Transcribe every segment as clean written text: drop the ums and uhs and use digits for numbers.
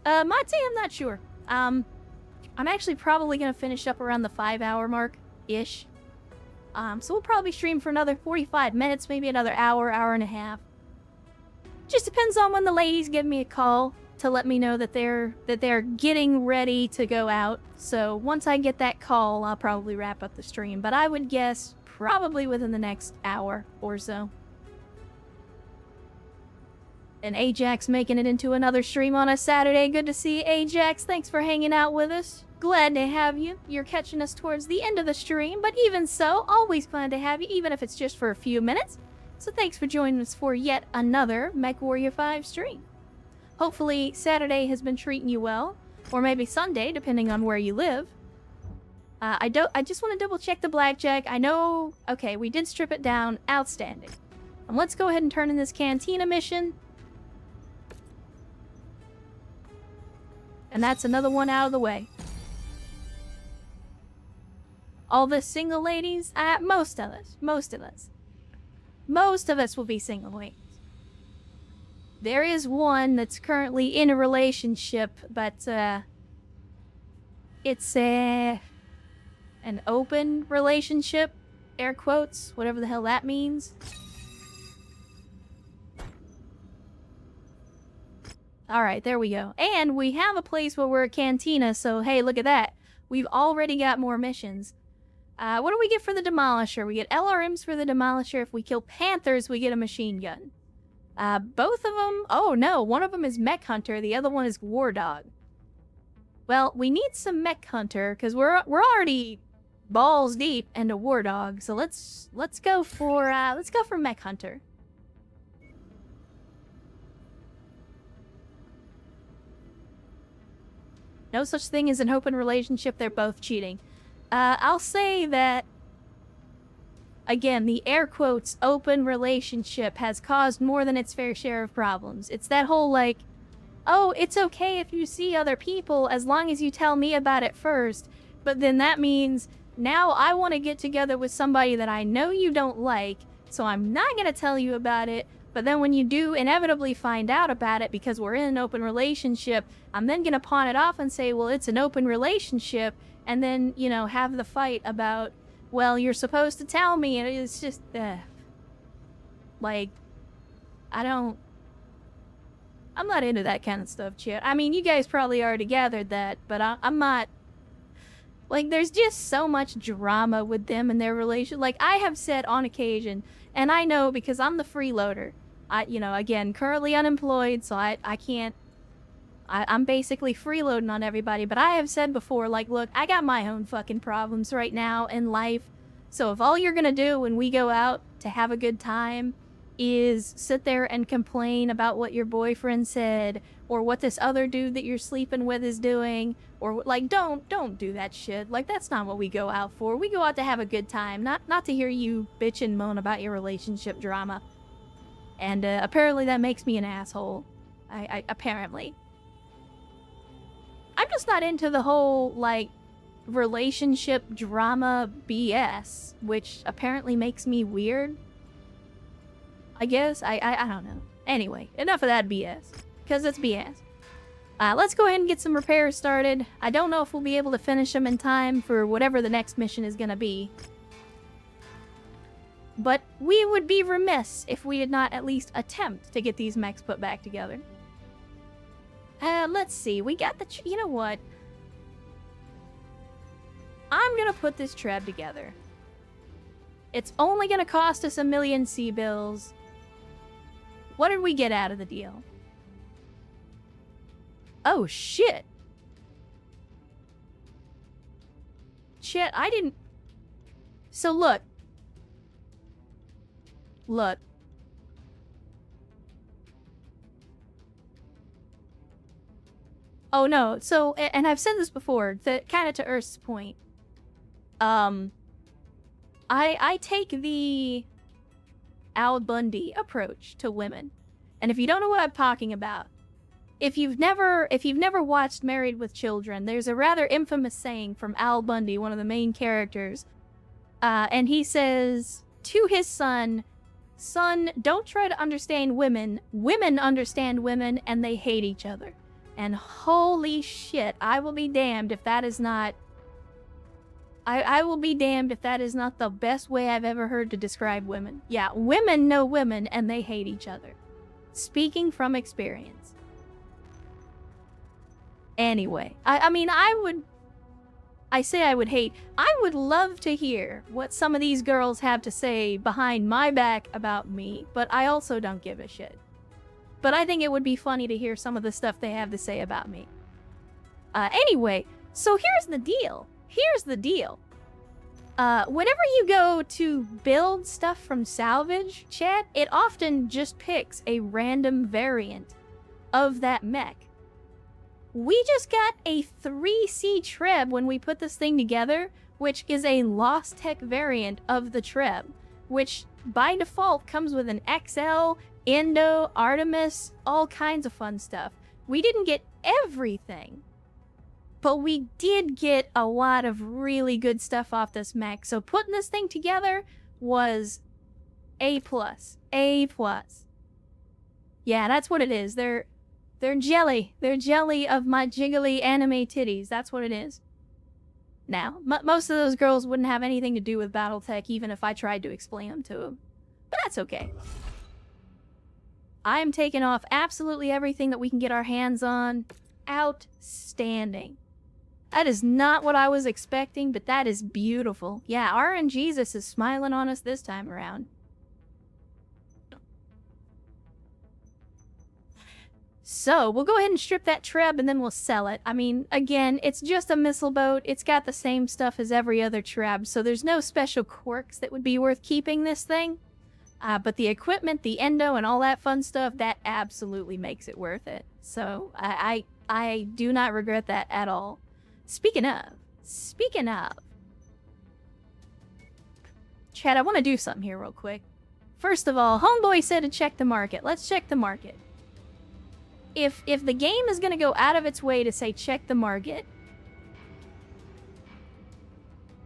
Might say I'm not sure. I'm actually probably gonna finish up around the 5-hour mark-ish. So we'll probably stream for another 45 minutes, maybe another hour, hour and a half. Just depends on when the ladies give me a call to let me know that they're getting ready to go out. So once I get that call, I'll probably wrap up the stream. But I would guess probably within the next hour or so. And Ajax making it into another stream on a Saturday. Good to see you, Ajax. Thanks for hanging out with us. Glad to have you. You're catching us towards the end of the stream, but even so, always glad to have you, even if it's just for a few minutes. So thanks for joining us for yet another Mechwarrior 5 stream. Hopefully Saturday has been treating you well, or maybe Sunday, depending on where you live. I just want to double check the blackjack. I know, okay, we did strip it down. Outstanding. And let's go ahead and turn in this cantina mission. And that's another one out of the way. All the single ladies, most of us will be single ladies. There is one that's currently in a relationship, but it's an open relationship, air quotes, whatever the hell that means. Alright, there we go. And we have a place where we're a cantina, so hey, look at that. We've already got more missions. What do we get for the Demolisher? We get LRMs for the Demolisher. If we kill Panthers, we get a machine gun. Both of them... Oh, no. One of them is Mech Hunter. The other one is War Dog. Well, we need some Mech Hunter, because we're already balls deep into War Dog. So let's go for Mech Hunter. No such thing as an open relationship. They're both cheating. I'll say that, again, the air quotes open relationship has caused more than its fair share of problems. It's that whole like, oh, it's okay if you see other people as long as you tell me about it first. But then that means now I want to get together with somebody that I know you don't like, so I'm not going to tell you about it. But then when you do inevitably find out about it because we're in an open relationship, I'm then going to pawn it off and say, well, it's an open relationship. And then, you know, have the fight about, well, you're supposed to tell me. And it's just, like, I'm not into that kind of stuff, chat. I mean, you guys probably already gathered that, but I'm not. Like, there's just so much drama with them and their relation. Like, I have said on occasion, and I know because I'm the freeloader. You know, again, currently unemployed, so I can't. I'm basically freeloading on everybody, but I have said before, like, look, I got my own fucking problems right now in life. So if all you're gonna do when we go out to have a good time is sit there and complain about what your boyfriend said, or what this other dude that you're sleeping with is doing, or like, don't do that shit. Like, that's not what we go out for. We go out to have a good time, not to hear you bitch and moan about your relationship drama. And apparently that makes me an asshole. Apparently. I'm just not into the whole, like, relationship drama BS, which apparently makes me weird. I guess. I don't know. Anyway, enough of that BS. Because it's BS. Let's go ahead and get some repairs started. I don't know if we'll be able to finish them in time for whatever the next mission is gonna be. But we would be remiss if we did not at least attempt to get these mechs put back together. Let's see. We got the... You know what? I'm gonna put this treb together. It's only gonna cost us 1,000,000 C-bills. What did we get out of the deal? Oh, shit. Shit, I didn't... So, look. Look. Oh, no. So, and I've said this before, kind of to Earth's point. I take the Al Bundy approach to women. And if you don't know what I'm talking about, if you've never watched Married with Children, there's a rather infamous saying from Al Bundy, one of the main characters. And he says to his son, "Son, don't try to understand women. Women understand women and they hate each other." And holy shit, I will be damned if that is not... I will be damned if that is not the best way I've ever heard to describe women. Yeah, women know women and they hate each other. Speaking from experience. Anyway, I mean, I say I would hate. I would love to hear what some of these girls have to say behind my back about me, but I also don't give a shit. But I think it would be funny to hear some of the stuff they have to say about me. Anyway, so here's the deal. Here's the deal. Whenever you go to build stuff from salvage, chat, it often just picks a random variant of that mech. We just got a 3C Treb when we put this thing together, which is a Lost Tech variant of the Treb, which by default comes with an XL, Indo, Artemis, all kinds of fun stuff. We didn't get everything, but we did get a lot of really good stuff off this mech. So putting this thing together was A+. A+. Yeah, that's what it is. They're jelly. They're jelly of my jiggly anime titties. That's what it is. Now, most of those girls wouldn't have anything to do with Battletech, even if I tried to explain them to them. But that's okay. I am taking off absolutely everything that we can get our hands on. Outstanding. That is not what I was expecting, but that is beautiful. Yeah, RNGesus is smiling on us this time around. So, we'll go ahead and strip that Treb and then we'll sell it. I mean, again, it's just a missile boat. It's got the same stuff as every other Treb, so there's no special quirks that would be worth keeping this thing. But the equipment, the endo, and all that fun stuff, that absolutely makes it worth it. So, I do not regret that at all. Speaking of, Chad, I want to do something here real quick. First of all, Homeboy said to check the market. Let's check the market. If the game is going to go out of its way to say check the market,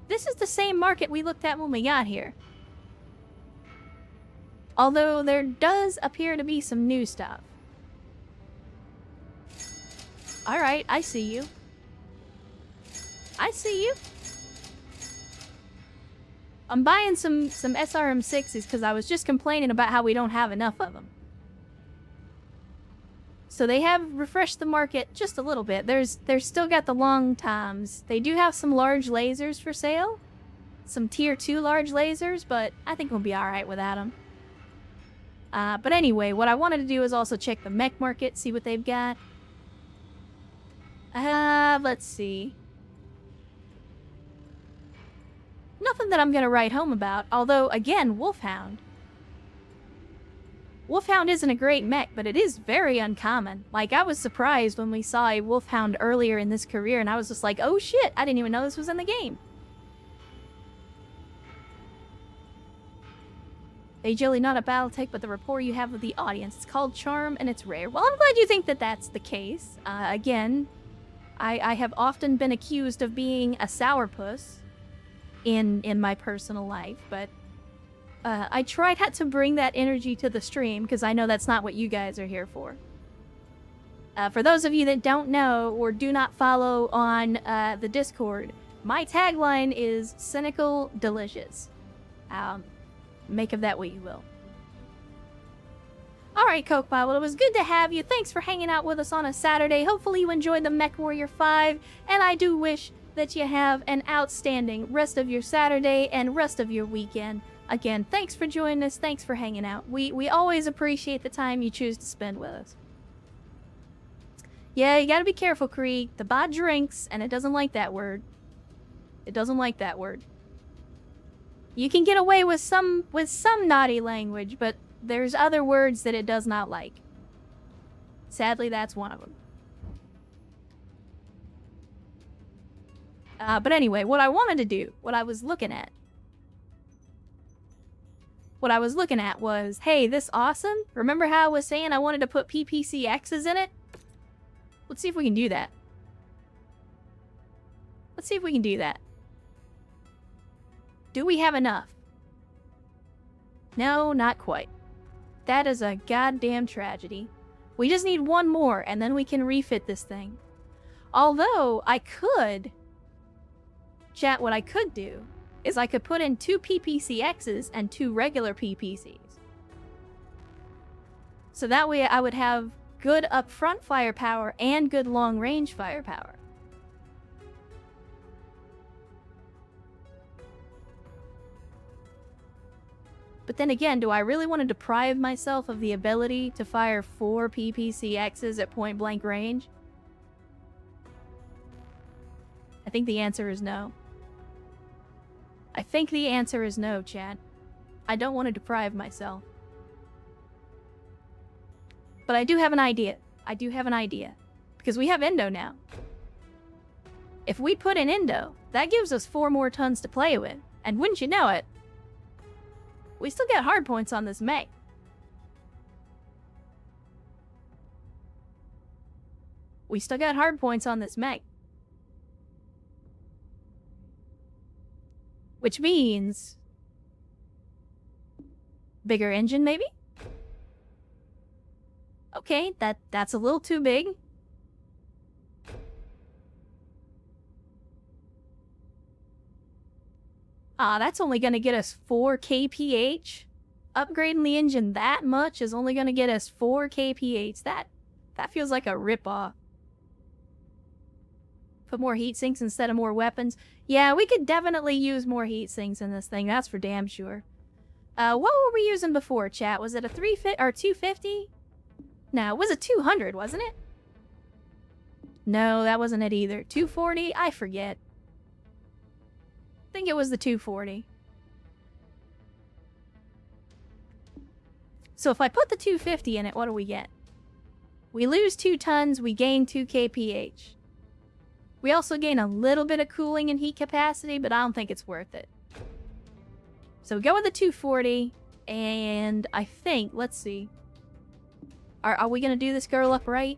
this is the same market we looked at when we got here. Although there does appear to be some new stuff. Alright, I see you. I see you. I'm buying some SRM6s because I was just complaining about how we don't have enough of them. So they have refreshed the market just a little bit. There's still got the long toms. They do have some large lasers for sale. Some tier 2 large lasers, but I think we'll be alright without them. But anyway, what I wanted to do is also check the mech market, see what they've got. Let's see. Nothing that I'm gonna write home about, although, again, Wolfhound. Wolfhound isn't a great mech, but it is very uncommon. Like, I was surprised when we saw a Wolfhound earlier in this career, and I was just like, oh shit, I didn't even know this was in the game. They jelly not a Battletech, but the rapport you have with the audience. It's called charm, and it's rare. Well, I'm glad you think that that's the case. Again, I have often been accused of being a sourpuss in my personal life, but I try not to bring that energy to the stream because I know that's not what you guys are here for. For those of you that don't know or do not follow on the Discord, my tagline is cynical delicious. Make of that what you will. Alright, Cokepile, well, it was good to have you. Thanks for hanging out with us on a Saturday. Hopefully you enjoyed the Mechwarrior 5, and I do wish that you have an outstanding rest of your Saturday and rest of your weekend. Again, thanks for joining us. Thanks for hanging out. We always appreciate the time you choose to spend with us. Yeah, you gotta be careful, Krieg. The bot drinks, and it doesn't like that word. It doesn't like that word. You can get away with some naughty language, but there's other words that it does not like. Sadly, that's one of them. But anyway, what I wanted to do, what I was looking at was, hey, this awesome? Remember how I was saying I wanted to put PPCXs in it? Let's see if we can do that. Let's see if we can do that. Do we have enough? No, not quite. That is a goddamn tragedy. We just need one more, and then we can refit this thing. Although, I could... Chat, what I could do is I could put in 2 PPCXs and 2 regular PPCs. So that way I would have good upfront firepower and good long-range firepower. But then again, do I really want to deprive myself of the ability to fire 4 PPCXs at point-blank range? I think the answer is no. I think the answer is no, chat. I don't want to deprive myself. But I do have an idea. I do have an idea. Because we have Indo now. If we put in Indo, that gives us 4 more tons to play with. And wouldn't you know it, we still get hard points on this mech. We still got hard points on this mech. Which means... bigger engine, maybe? Okay, that's a little too big. That's only gonna get us 4 kph. Upgrading the engine that much is only gonna get us 4 kph. That feels like a ripoff. Put more heat sinks instead of more weapons. Yeah, we could definitely use more heat sinks in this thing, that's for damn sure. What were we using before, chat? Was it a 350 or 250? No, it was a 200, wasn't it? No, that wasn't it either. 240? I forget. I think it was the 240. So if I put the 250 in it, what do we get? We lose 2 tons, we gain 2 kph. We also gain a little bit of cooling and heat capacity, but I don't think it's worth it. So we go with the 240, and I think, let's see. Are we gonna do this girl up right?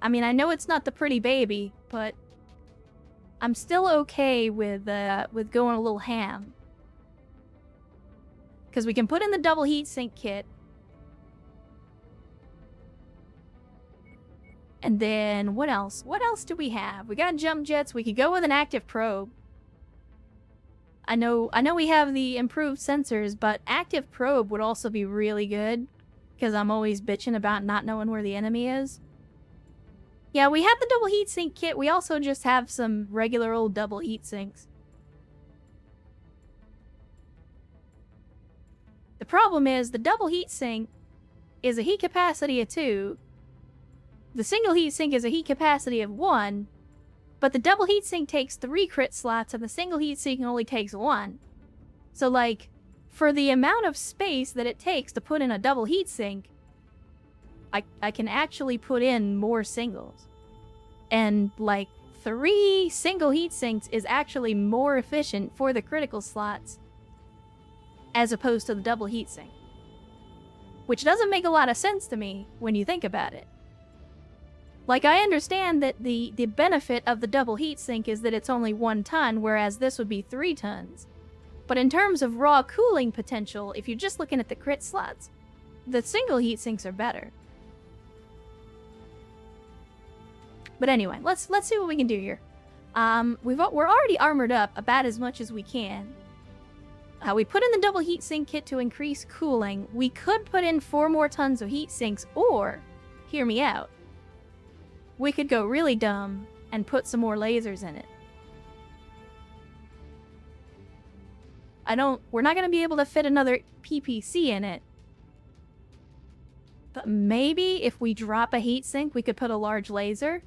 I mean, I know it's not the pretty baby, but I'm still okay with going a little ham. Because we can put in the double heatsink kit. And then, what else? What else do we have? We got jump jets. We could go with an active probe. I know we have the improved sensors, but active probe would also be really good. Because I'm always bitching about not knowing where the enemy is. Yeah, we have the double heatsink kit. We also just have some regular old double heatsinks. The problem is the double heatsink is a heat capacity of 2. The single heatsink is a heat capacity of 1. But the double heatsink takes 3 crit slots and the single heatsink only takes 1. So like... for the amount of space that it takes to put in a double heatsink, I can actually put in more singles. And, like, 3 single heatsinks is actually more efficient for the critical slots as opposed to the double heatsink. Which doesn't make a lot of sense to me when you think about it. Like, I understand that the benefit of the double heatsink is that it's only 1 ton, whereas this would be 3 tons. But in terms of raw cooling potential, if you're just looking at the crit slots, the single heat sinks are better. But anyway, let's see what we can do here. We're already armored up about as much as we can. We put in the double heat sink kit to increase cooling. We could put in 4 more tons of heat sinks, or, hear me out, we could go really dumb and put some more lasers in it. We're not going to be able to fit another PPC in it. But maybe if we drop a heatsink, we could put a large laser.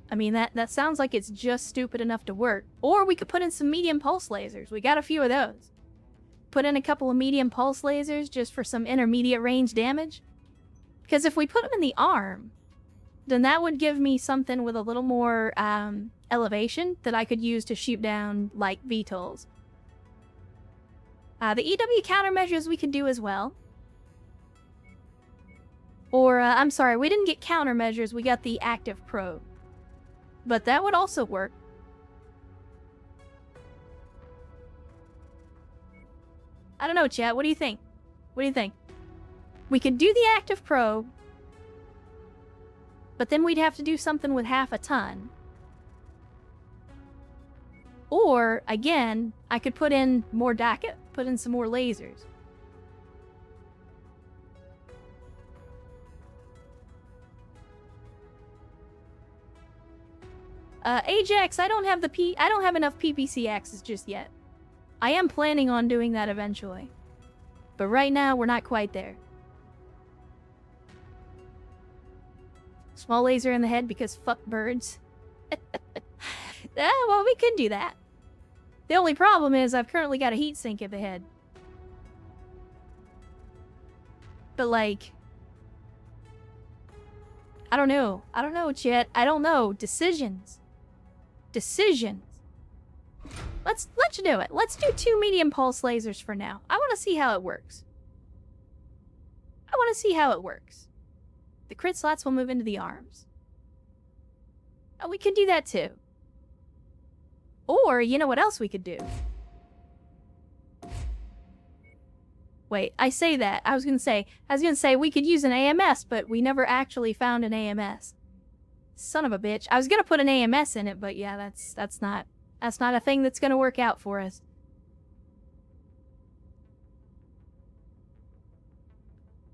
I mean, that sounds like it's just stupid enough to work. Or we could put in some medium pulse lasers. We got a few of those. Put in a couple of medium pulse lasers just for some intermediate range damage. Because if we put them in the arm, then that would give me something with a little more elevation that I could use to shoot down, like, VTOLs. The EW countermeasures we could do as well. Or, I'm sorry, we didn't get countermeasures, we got the active probe. But that would also work. I don't know, chat. What do you think? What do you think? We could do the active probe, but then we'd have to do something with half a ton. Or, again, I could put in more DACA, put in some more lasers. Ajax, I don't have enough PPC axes just yet. I am planning on doing that eventually. But right now, we're not quite there. Small laser in the head because fuck birds. Well, we could do that. The only problem is I've currently got a heat sink at the head. But like... I don't know. I don't know, chat. I don't know. Decisions. Decisions. Let's do it. Let's do 2 medium pulse lasers for now. I want to see how it works. I want to see how it works. The crit slots will move into the arms. Oh, we could do that too. Or, you know what else we could do? Wait, I say that. I was gonna say we could use an AMS, but we never actually found an AMS. Son of a bitch. I was gonna put an AMS in it, but yeah, that's not a thing that's gonna work out for us.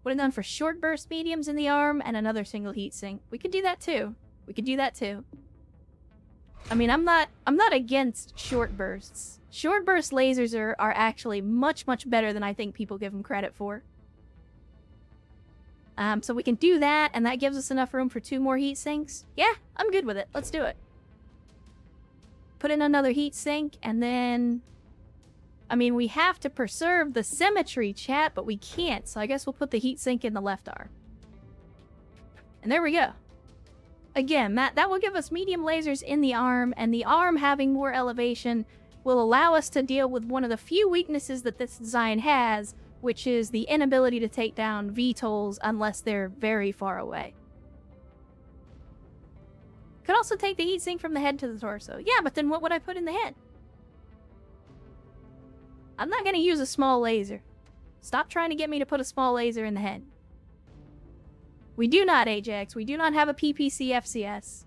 Would have done for short burst mediums in the arm and another single heat sink. We could do that too. We could do that too. I mean, I'm not against short bursts. Short burst lasers are actually much better than I think people give them credit for. So we can do that, and that gives us enough room for 2 more heat sinks. Yeah, I'm good with it. Let's do it. Put in another heat sink, and then... I mean, we have to preserve the symmetry, chat, but we can't, so I guess we'll put the heat sink in the left arm. And there we go. Again, that will give us medium lasers in the arm, and the arm having more elevation will allow us to deal with one of the few weaknesses that this design has, which is the inability to take down VTOLs unless they're very far away. Could also take the heat sink from the head to the torso. Yeah, but then what would I put in the head? I'm not going to use a small laser. Stop trying to get me to put a small laser in the head. We do not, Ajax. We do not have a PPC FCS.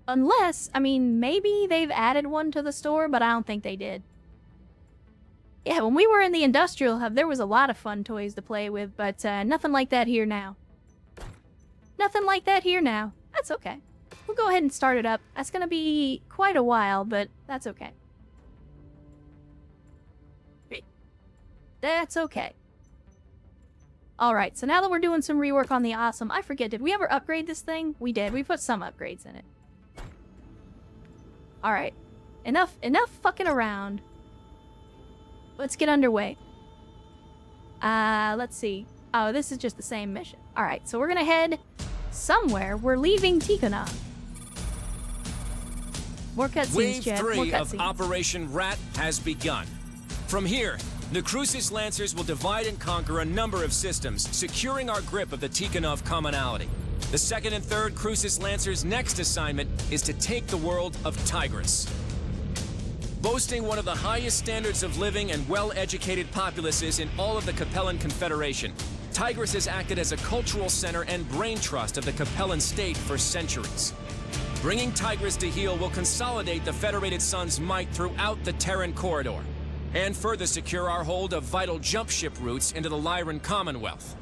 Unless, I mean, maybe they've added one to the store, but I don't think they did. Yeah, when we were in the industrial hub, there was a lot of fun toys to play with, but nothing like that here now. Nothing like that here now. That's okay. We'll go ahead and start it up. That's going to be quite a while, but that's okay. That's okay. Alright, so now that we're doing some rework on the Awesome, I forget, did we ever upgrade this thing? We did. We put some upgrades in it. Alright. Enough fucking around. Let's get underway. Let's see. Oh, this is just the same mission. Alright, so we're gonna head somewhere. We're leaving Tikhonov. More cutscenes, Chad. More Wave 3 cutscenes. of Operation Rat has begun. From here, the Crucis Lancers will divide and conquer a number of systems, securing our grip of the Tikhonov commonality. The 2nd and 3rd Crucis Lancers' next assignment is to take the world of Tigris. Boasting one of the highest standards of living and well-educated populaces in all of the Capellan Confederation, Tigris has acted as a cultural center and brain trust of the Capellan state for centuries. Bringing Tigris to heel will consolidate the Federated Sun's might throughout the Terran corridor, and further secure our hold of vital jump ship routes into the Lyran Commonwealth.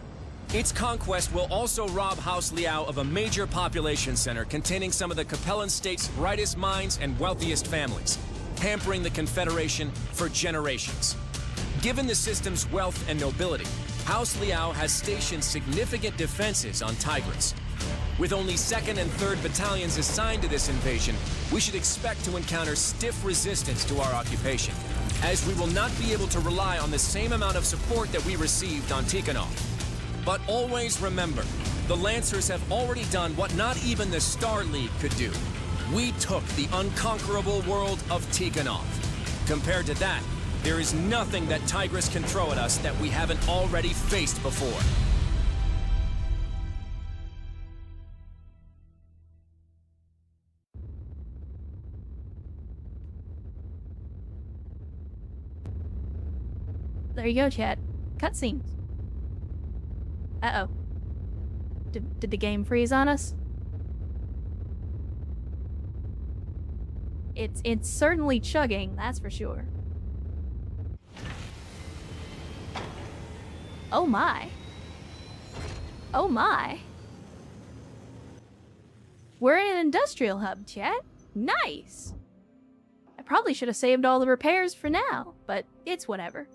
Its conquest will also rob House Liao of a major population center containing some of the Capellan state's brightest minds and wealthiest families, hampering the Confederation for generations. Given the system's wealth and nobility, House Liao has stationed significant defenses on Tigris. With only 2nd and 3rd battalions assigned to this invasion, we should expect to encounter stiff resistance to our occupation, as we will not be able to rely on the same amount of support that we received on Tikhonov. But always remember, the Lancers have already done what not even the Star League could do. We took the unconquerable world of Tikhonov. Compared to that, there is nothing that Tigris can throw at us that we haven't already faced before. there you go, chat. Cutscenes. Uh-oh. Did the game freeze on us? It's certainly chugging, that's for sure. Oh my. Oh my. We're in an industrial hub, chat. Nice. I probably should have saved all the repairs for now, but it's whatever.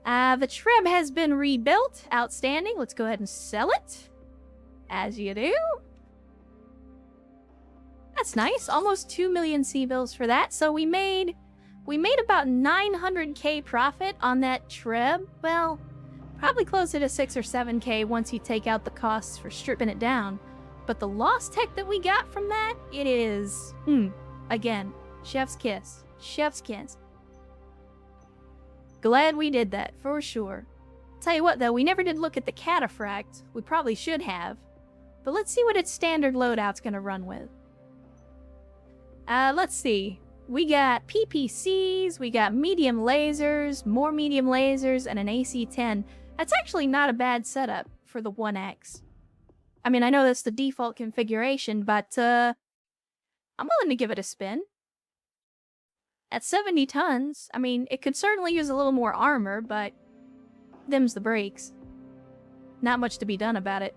The Treb has been rebuilt. Outstanding. Let's go ahead and sell it. As you do. That's nice. Almost 2 million C-bills for that. So we made about 900k profit on that Treb. Well, probably closer to 6 or 7k once you take out the costs for stripping it down. But the lost tech that we got from that, it is, again, chef's kiss. Chef's kiss. Glad we did that, for sure. Tell you what, though, we never did look at the cataphract. We probably should have. But let's see what its standard loadout's gonna run with. Let's see. We got PPCs, we got medium lasers, more medium lasers, and an AC-10. That's actually not a bad setup for the 1X. I mean, I know that's the default configuration, but, I'm willing to give it a spin. At 70 tons, I mean, it could certainly use a little more armor, but them's the breaks. Not much to be done about it.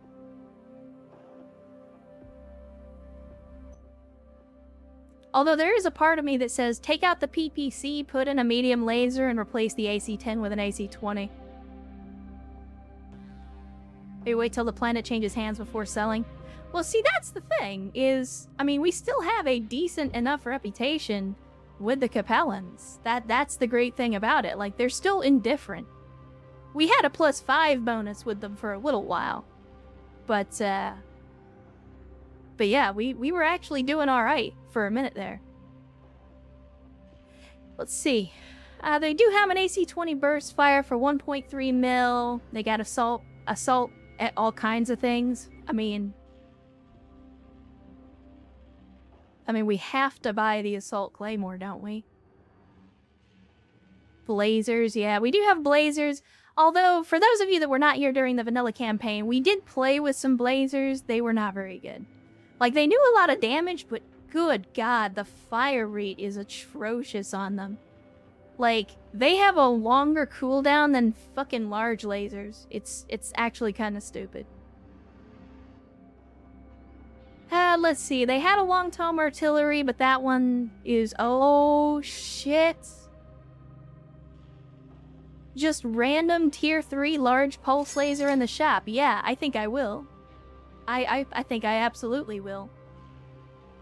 Although there is a part of me that says, take out the PPC, put in a medium laser, and replace the AC-10 with an AC-20. Maybe wait till the planet changes hands before selling. Well, see, that's the thing, is, I mean, we still have a decent enough reputation with the Capellans. That's the great thing about it. Like, they're still indifferent. We had a +5 bonus with them for a little while. But yeah, we were actually doing alright for a minute there. Let's see. They do have an AC-20 burst fire for 1.3 mil. They got assault at all kinds of things. I mean, we have to buy the Assault Claymore, don't we? Blazers, yeah, we do have Blazers. Although, for those of you that were not here during the vanilla campaign, we did play with some Blazers. They were not very good. Like, they knew a lot of damage, but good God, the fire rate is atrocious on them. Like, they have a longer cooldown than fucking large lasers. It's actually kind of stupid. Let's see. They had a long-tome artillery, but that one is... Oh, shit. Just random tier 3 large pulse laser in the shop. Yeah, I think I will. I think I absolutely will.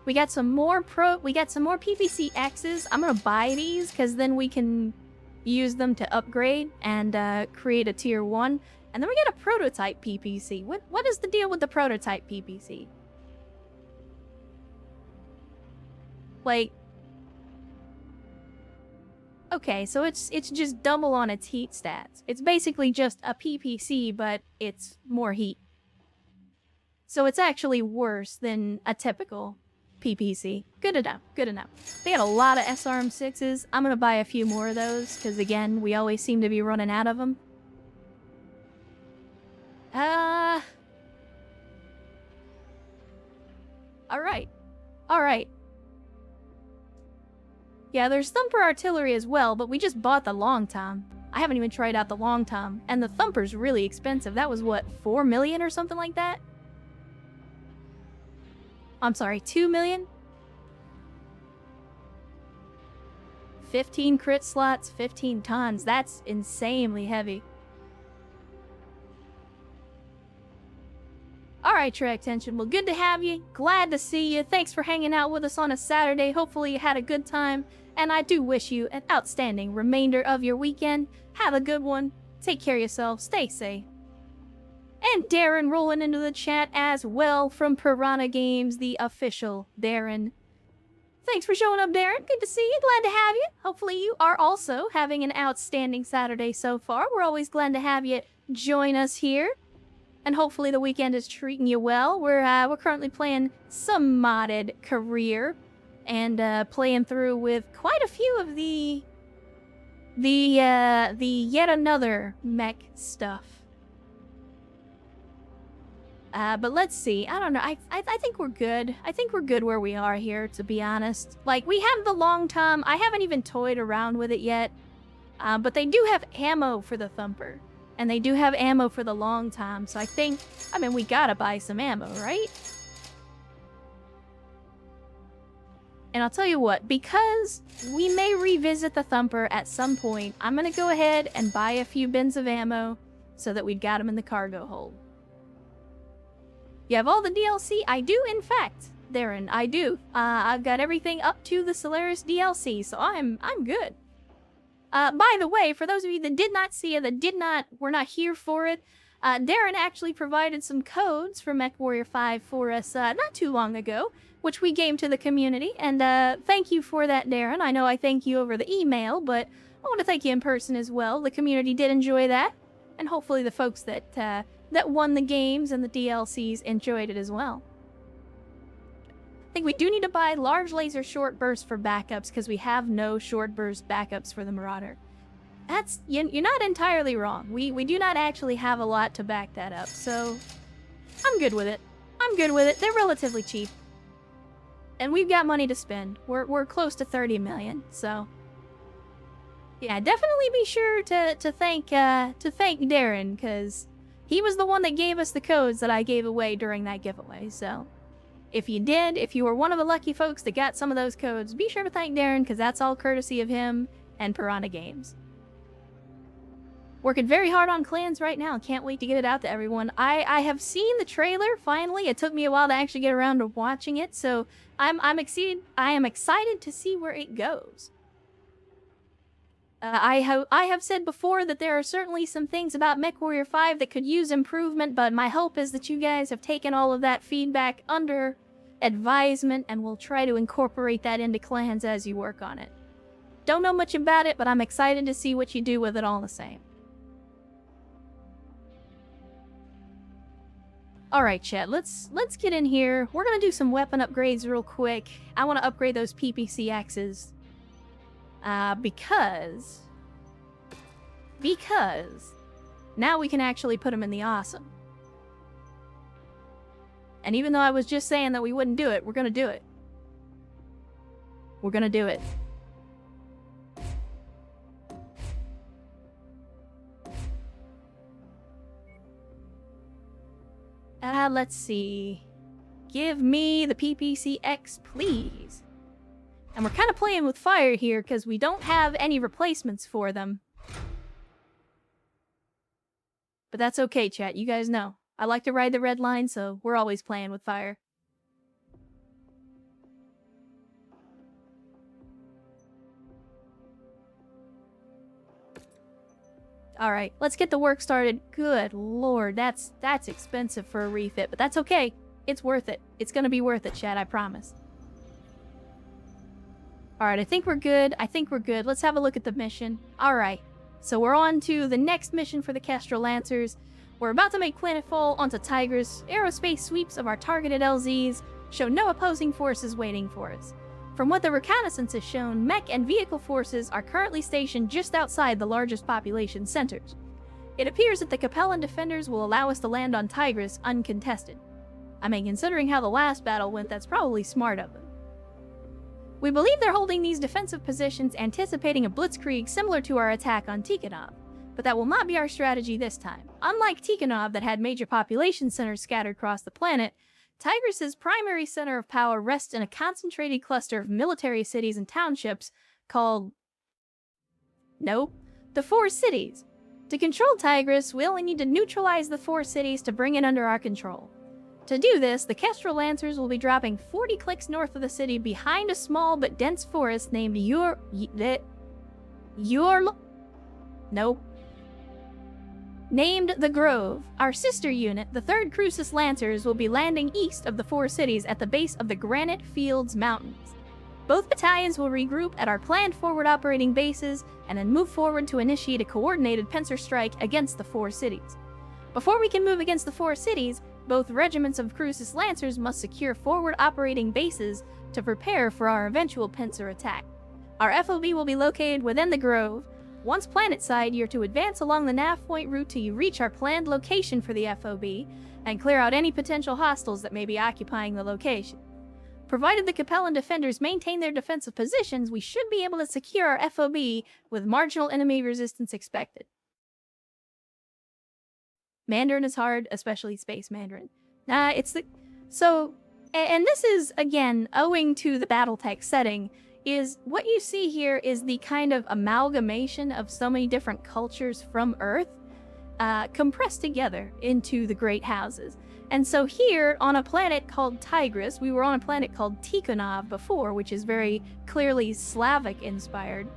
We got some more PPC X's. I'm gonna buy these, because then we can use them to upgrade and create a tier 1. And then we get a prototype PPC. What is the deal with the prototype PPC? Like, okay, so it's just double on its heat stats. It's basically just a PPC, but it's more heat. So it's actually worse than a typical PPC. Good enough, good enough. They had a lot of SRM6s. I'm gonna buy a few more of those, because again, we always seem to be running out of them. Alright. Alright. Yeah, there's Thumper Artillery as well, but we just bought the Long Tom. I haven't even tried out the Long Tom, and the Thumper's really expensive. That was, what, 4 million or something like that? I'm sorry, 2 million? 15 crit slots, 15 tons. That's insanely heavy. Alright, Track Tension. Well, good to have you. Glad to see you. Thanks for hanging out with us on a Saturday. Hopefully you had a good time. And I do wish you an outstanding remainder of your weekend. Have a good one. Take care of yourself. Stay safe. And Darren rolling into the chat as well from Piranha Games, the official Darren. Thanks for showing up, Darren. Good to see you. Glad to have you. Hopefully you are also having an outstanding Saturday so far. We're always glad to have you join us here. And hopefully the weekend is treating you well. We're currently playing some modded career and playing through with quite a few of the the yet another mech stuff. But let's see. I don't know. I think we're good. I think we're good where we are here, to be honest. Like, we have the long tom. I haven't even toyed around with it yet. But they do have ammo for the thumper. And they do have ammo for the long tom. So I mean, we gotta buy some ammo, right? And I'll tell you what, because we may revisit the thumper at some point, I'm gonna go ahead and buy a few bins of ammo so that we've got them in the cargo hold. You have all the DLC? I do, in fact, Darren, I do. I've got everything up to the Solaris DLC, so I'm good. By the way, for those of you that did not see it, were not here for it, Darren actually provided some codes for Mechwarrior 5 for us not too long ago, which we gave to the community, and thank you for that, Darren. I know I thank you over the email, but I want to thank you in person as well. The community did enjoy that, and hopefully the folks that won the games and the DLCs enjoyed it as well. I think we do need to buy large laser short burst for backups because we have no short burst backups for the Marauder. You're not entirely wrong. We do not actually have a lot to back that up, so I'm good with it. I'm good with it. They're relatively cheap. And we've got money to spend. We're close to 30 million, so yeah, definitely be sure to thank Darren, because he was the one that gave us the codes that I gave away during that giveaway. So if you were one of the lucky folks that got some of those codes, be sure to thank Darren, because that's all courtesy of him and Piranha Games. Working very hard on clans right now. Can't wait to get it out to everyone. I have seen the trailer, finally. It took me a while to actually get around to watching it, so I am excited to see where it goes. I have said before that there are certainly some things about Mechwarrior 5 that could use improvement, but my hope is that you guys have taken all of that feedback under advisement and will try to incorporate that into clans as you work on it. Don't know much about it, but I'm excited to see what you do with it all the same. Alright, chat, let's get in here. We're gonna do some weapon upgrades real quick. I want to upgrade those PPC axes. Because now we can actually put them in the awesome. And even though I was just saying that we wouldn't do it, we're gonna do it. We're gonna do it. Let's see. Give me the PPCX, please. And we're kind of playing with fire here because we don't have any replacements for them. But that's okay, chat. You guys know. I like to ride the red line, so we're always playing with fire. Alright, let's get the work started. Good lord, that's expensive for a refit, but that's okay. It's worth it. It's gonna be worth it, chat, I promise. Alright, I think we're good. Let's have a look at the mission. Alright, so we're on to the next mission for the Kestrel Lancers. We're about to make planetfall onto Tigris. Aerospace sweeps of our targeted LZs show no opposing forces waiting for us. From what the reconnaissance has shown, mech and vehicle forces are currently stationed just outside the largest population centers. It appears that the Capellan defenders will allow us to land on Tigris uncontested. I mean, considering how the last battle went, that's probably smart of them. We believe they're holding these defensive positions anticipating a blitzkrieg similar to our attack on Tikhonov, but that will not be our strategy this time. Unlike Tikhonov that had major population centers scattered across the planet, Tigris' primary center of power rests in a concentrated cluster of military cities and townships called... Nope. The Four Cities. To control Tigris, we only need to neutralize the four cities to bring it under our control. To do this, the Kestrel Lancers will be dropping 40 clicks north of the city behind a small but dense forest named Named the Grove. Our sister unit, the 3rd Crucis Lancers, will be landing east of the four cities at the base of the Granite Fields Mountains. Both battalions will regroup at our planned forward operating bases and then move forward to initiate a coordinated pincer strike against the four cities. Before we can move against the four cities, both regiments of Crucis Lancers must secure forward operating bases to prepare for our eventual pincer attack. Our FOB will be located within the Grove. Once planetside, you're to advance along the nav point route till you reach our planned location for the FOB and clear out any potential hostiles that may be occupying the location. Provided the Capellan defenders maintain their defensive positions, we should be able to secure our FOB with marginal enemy resistance expected. Mandarin is hard, especially Space Mandarin. And this is, again, owing to the Battletech setting, is what you see here is the kind of amalgamation of so many different cultures from Earth, compressed together into the Great Houses. And so here, on a planet called Tigris, we were on a planet called Tikhonov before, which is very clearly Slavic-inspired.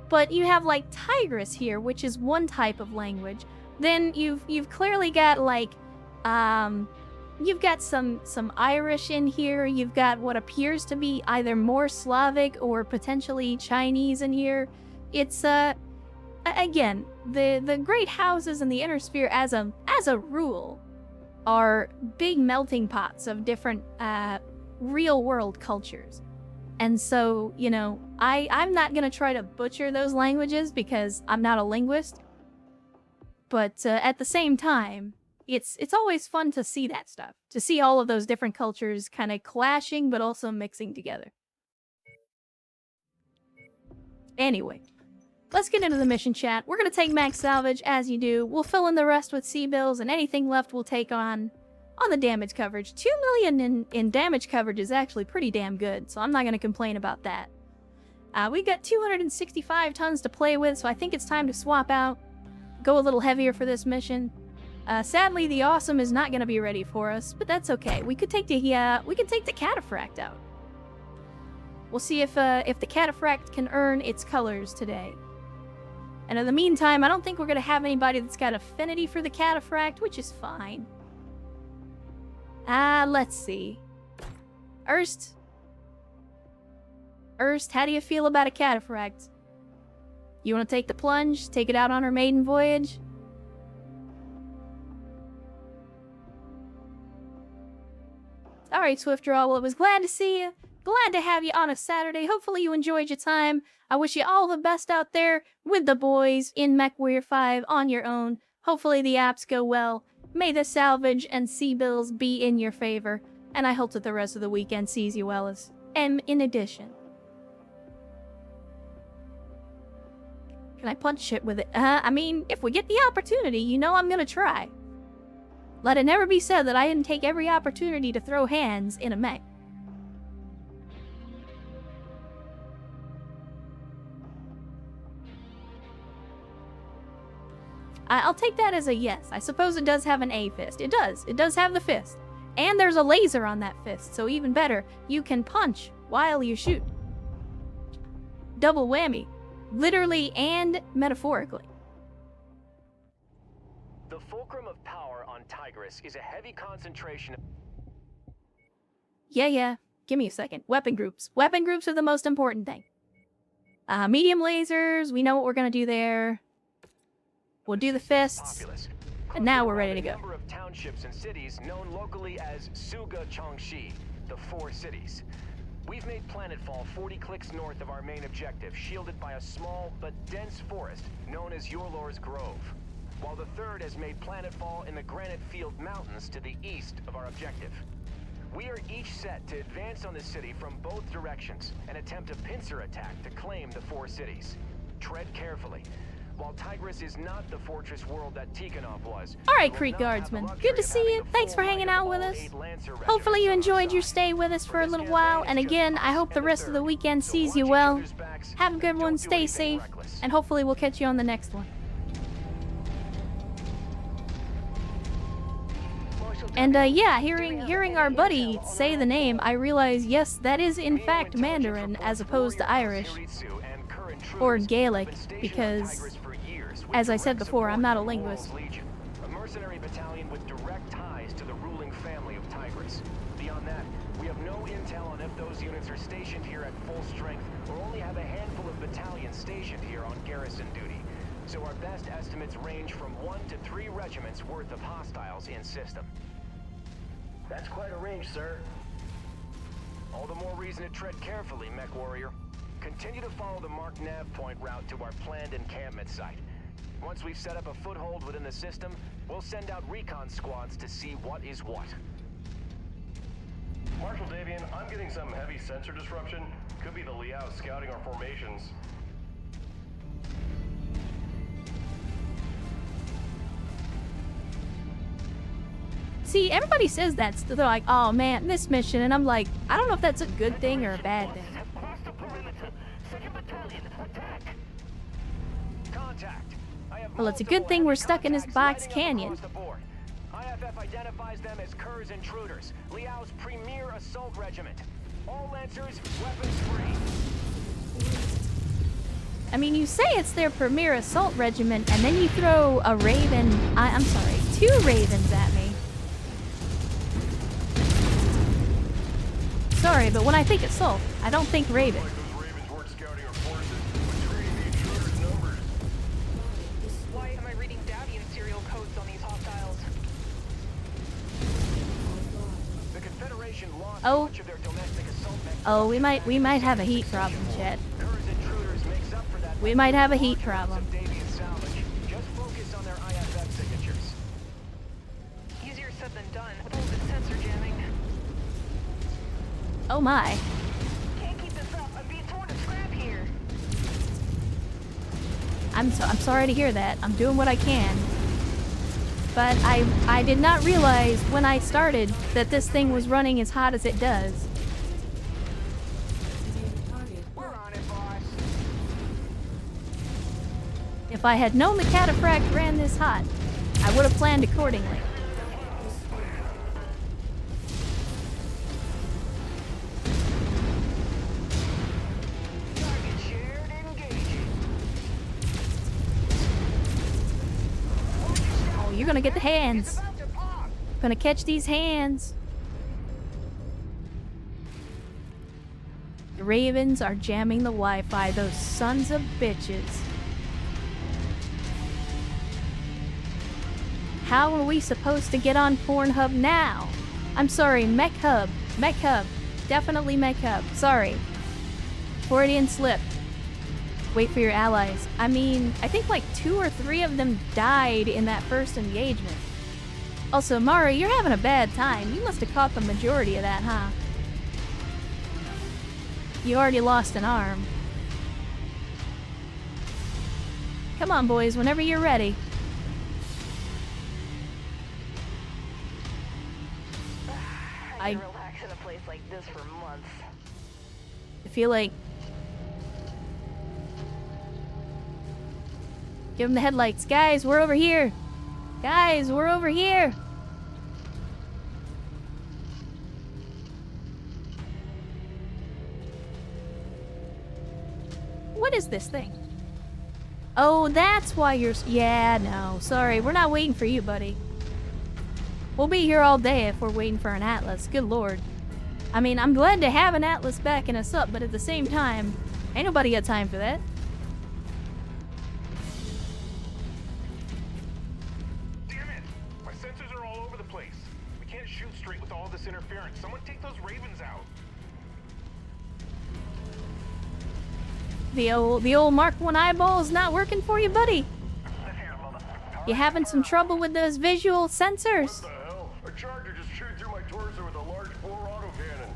But you have, like, Tigris here, which is one type of language. Then you've clearly got, like, you've got some Irish in here. You've got what appears to be either more Slavic or potentially Chinese in here. It's, again, the Great Houses and the Inner Sphere as a rule are big melting pots of different real-world cultures. And so, you know, I'm not going to try to butcher those languages because I'm not a linguist. But at the same time, it's always fun to see that stuff. To see all of those different cultures kind of clashing but also mixing together. Anyway, let's get into the mission chat. We're going to take max salvage, as you do. We'll fill in the rest with C-bills, and anything left we'll take on the damage coverage. 2 million in damage coverage is actually pretty damn good, so I'm not going to complain about that. We got 265 tons to play with, so I think it's time to swap out. Go a little heavier for this mission. Sadly, the Awesome is not going to be ready for us, but that's okay. We could take the Cataphract out. We'll see if the Cataphract can earn its colors today. And in the meantime, I don't think we're going to have anybody that's got affinity for the Cataphract, which is fine. Let's see. Erst, how do you feel about a Cataphract? You want to take the plunge? Take it out on her maiden voyage? Alright, Swiftdraw, well, I was glad to see you. Glad to have you on a Saturday. Hopefully you enjoyed your time. I wish you all the best out there with the boys in Mechwarrior 5 on your own. Hopefully the apps go well. May the salvage and C-bills be in your favor. And I hope that the rest of the weekend sees you well as in addition. Can I punch shit with it? I mean, if we get the opportunity, you know I'm gonna try. Let it never be said that I didn't take every opportunity to throw hands in a mech. I'll take that as a yes. I suppose it does have an A fist. It does. It does have the fist. And there's a laser on that fist, so even better, you can punch while you shoot. Double whammy. Literally and metaphorically. The fulcrum of power on Tigris is a heavy concentration of... Yeah. Give me a second. Weapon groups. Weapon groups are the most important thing. Medium lasers. We know what we're going to do there. We'll do the fists. And now we're ready to go. A number of townships and cities known locally as Suga Chongshi, the Four Cities. We've made planetfall 40 clicks north of our main objective, shielded by a small but dense forest known as Yorlor's Grove, while the third has made planetfall in the Granite Field Mountains to the east of our objective. We are each set to advance on the city from both directions and attempt a pincer attack to claim the Four Cities. Tread carefully. While Tigris is not the fortress world that Tikhonov was. Alright, Creek Guardsmen. Good to see you. Thanks for hanging out with us. Hopefully you enjoyed your stay with us for a little while. And again, I hope the rest of the weekend sees you well. Have a good one, stay safe, and hopefully we'll catch you on the next one. And yeah, hearing our buddy say the name, I realize, yes, that is in fact Mandarin as opposed to Irish. Or Gaelic, because, as I said before, I'm not a linguist. A mercenary battalion with direct ties to the ruling family of Tigris. Beyond that, we have no intel on if those units are stationed here at full strength, or only have a handful of battalions stationed here on garrison duty. So our best estimates range from 1 to 3 regiments worth of hostiles in system. That's quite a range, sir. All the more reason to tread carefully, Mechwarrior. Continue to follow the marked nav point route to our planned encampment site. Once we've set up a foothold within the system, we'll send out recon squads to see what is what. Marshal Davian, I'm getting some heavy sensor disruption. Could be the Liao scouting our formations. See, everybody says that. They're like, oh man, this mission. And I'm like, I don't know if that's a good thing or a bad thing. Contact. Well, it's a good thing we're stuck in this box canyon. IFF identifies them as Kerr's intruders, Liao's premier assault regiment. All Lancers, weapons free. I mean, you say it's their premier assault regiment, and then you throw a raven... I'm sorry, 2 ravens at me. Sorry, but when I think assault, I don't think raven. Like those Ravens weren't scouting our forces, but trading the intruders' numbers. Why am I reading Davian serial codes on these hostiles? The Confederation lost Oh. much of their domestic assault mechs. Oh, we might have a heat problem, chat. Kerr's intruders makes up for that. We might have a heat problem. Some Davian salvage. Just focus on their IFF signatures. Easier said than done with all this sensor jamming. Oh my. Can't keep this up. I'm being torn to scrap here. I'm sorry to hear that. I'm doing what I can. But I did not realize when I started that this thing was running as hot as it does. We're on it, boss. If I had known the cataphract ran this hot, I would have planned accordingly. Target shared, engaging. Oh, you're gonna get the It's hands. about to pop. Gonna catch these hands. The ravens are jamming the Wi-Fi, those sons of bitches. How are we supposed to get on Pornhub now? I'm sorry, Mechhub. Mechhub. Definitely Mechhub. Sorry. Freudian slip. Wait for your allies. I mean, I think like 2 or 3 of them died in that first engagement. Also, Mari, you're having a bad time. You must have caught the majority of that, huh? You already lost an arm. Come on, boys, whenever you're ready. I can relax in a place like this for months. I feel like... Give them the headlights. Guys, we're over here. Guys, we're over here. What is this thing? Oh, that's why you're... Yeah, no. Sorry, we're not waiting for you, buddy. We'll be here all day if we're waiting for an Atlas. Good lord. I mean, I'm glad to have an Atlas backing us up, but at the same time, ain't nobody got time for that. Damn it! My sensors are all over the place. We can't shoot straight with all this interference. Someone take those Ravens out. The old Mark 1 eyeball is not working for you, buddy. You having some trouble with those visual sensors? What the hell? A charger just chewed through my torso with a large bore autocannon.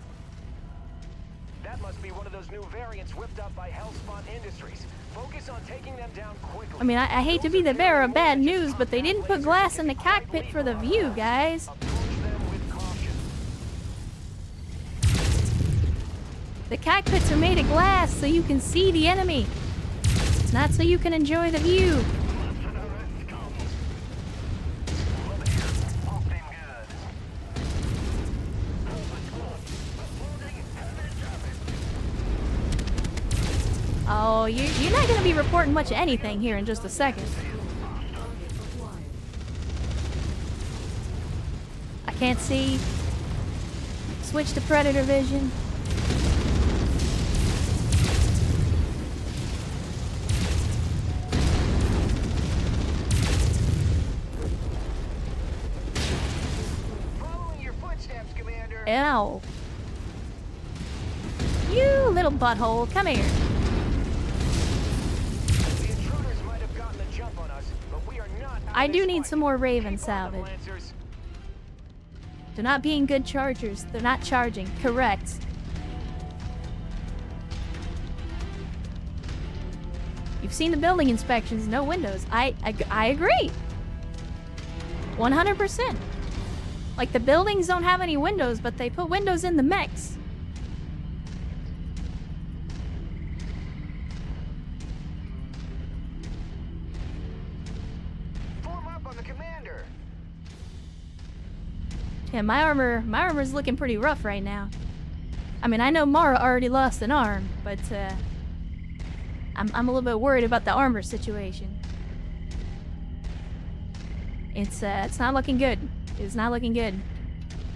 That must be one of those new variants whipped up by Hellspawn Industries. Focus on taking them down quickly. I mean, I hate to be the bearer of bad news, but they didn't put glass in the cockpit for the view, guys. Approach them with caution. The cockpits are made of glass so you can see the enemy, not so you can enjoy the view. Oh, you're not going to be reporting much of anything here in just a second. I can't see. Switch to Predator vision. Following your footsteps, Commander. Ow. You little butthole, come here. I do this need fight. some more Raven Keep on them, salvage. Lancers. They're not being good chargers. They're not charging. Correct. You've seen the building inspections, no windows. I agree. 100%. Like, the buildings don't have any windows, but they put windows in the mechs. Form up on the commander. Yeah, my armor's looking pretty rough right now. I mean, I know Mara already lost an arm, but I'm a little bit worried about the armor situation. It's not looking good. It's not looking good.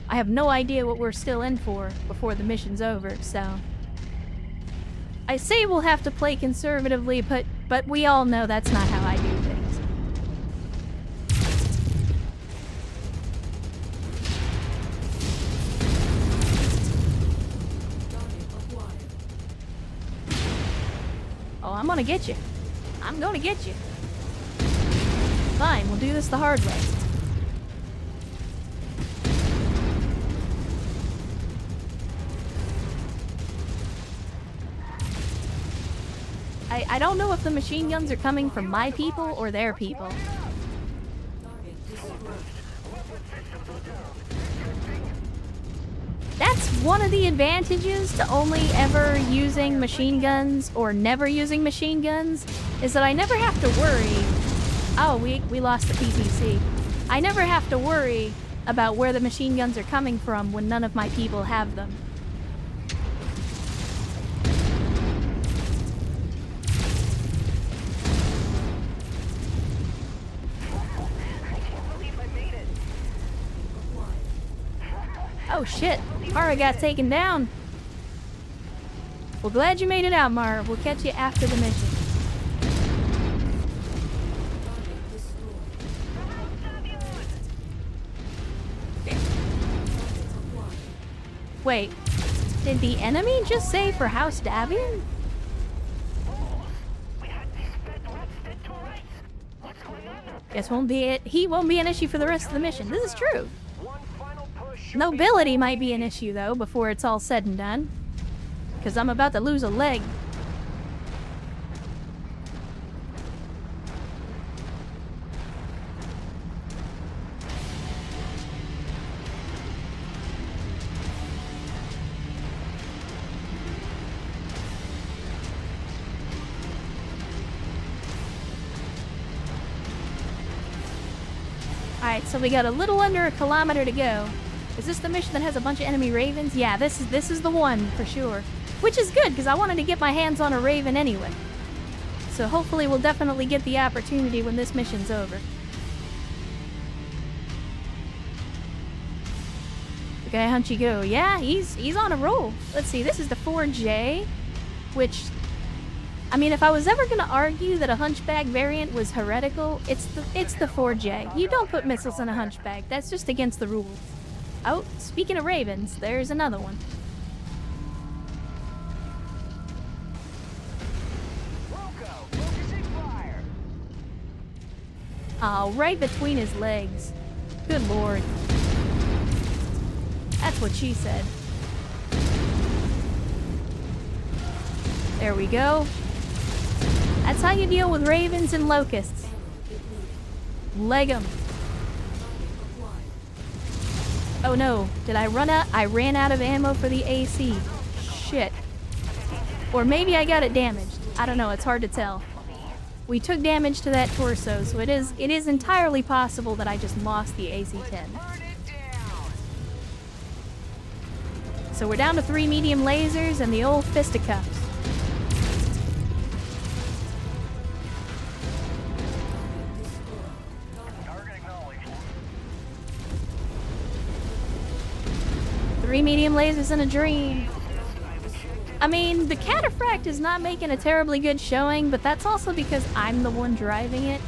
I have no idea what we're still in for before the mission's over, so I say we'll have to play conservatively, but we all know that's not how I do things. Oh, I'm gonna get you. I'm gonna get you. Fine, we'll do this the hard way. I don't know if the machine guns are coming from my people or their people. That's one of the advantages to only ever using machine guns or never using machine guns, is that I never have to worry. Oh, we lost the PPC. I never have to worry about where the machine guns are coming from when none of my people have them. Oh shit, Mara got taken down. Well, glad you made it out, Mara. We'll catch you after the mission. Wait, did the enemy just say for House Davian? Guess he won't be an issue for the rest of the mission. This is true. Nobility might be an issue, though, before it's all said and done. Because I'm about to lose a leg. Alright, so we got a little under a kilometer to go. Is this the mission that has a bunch of enemy ravens? Yeah, this is the one, for sure. Which is good, because I wanted to get my hands on a raven anyway. So hopefully we'll definitely get the opportunity when this mission's over. The guy Hunchy Go. Yeah, he's on a roll. Let's see, this is the 4J, which... I mean, if I was ever going to argue that a hunchback variant was heretical, it's the 4J. You don't put missiles in a hunchback. That's just against the rules. Oh, speaking of ravens, there's another one. Oh, right between his legs. Good lord. That's what she said. There we go. That's how you deal with ravens and locusts. Leg 'em. Oh no, did I run out? I ran out of ammo for the AC. Shit. Or maybe I got it damaged. I don't know, it's hard to tell. We took damage to that torso, so it is entirely possible that I just lost the AC-10. So we're down to 3 medium lasers and the old fisticuffs. Three medium lasers and a dream. I mean, the cataphract is not making a terribly good showing, but that's also because I'm the one driving it.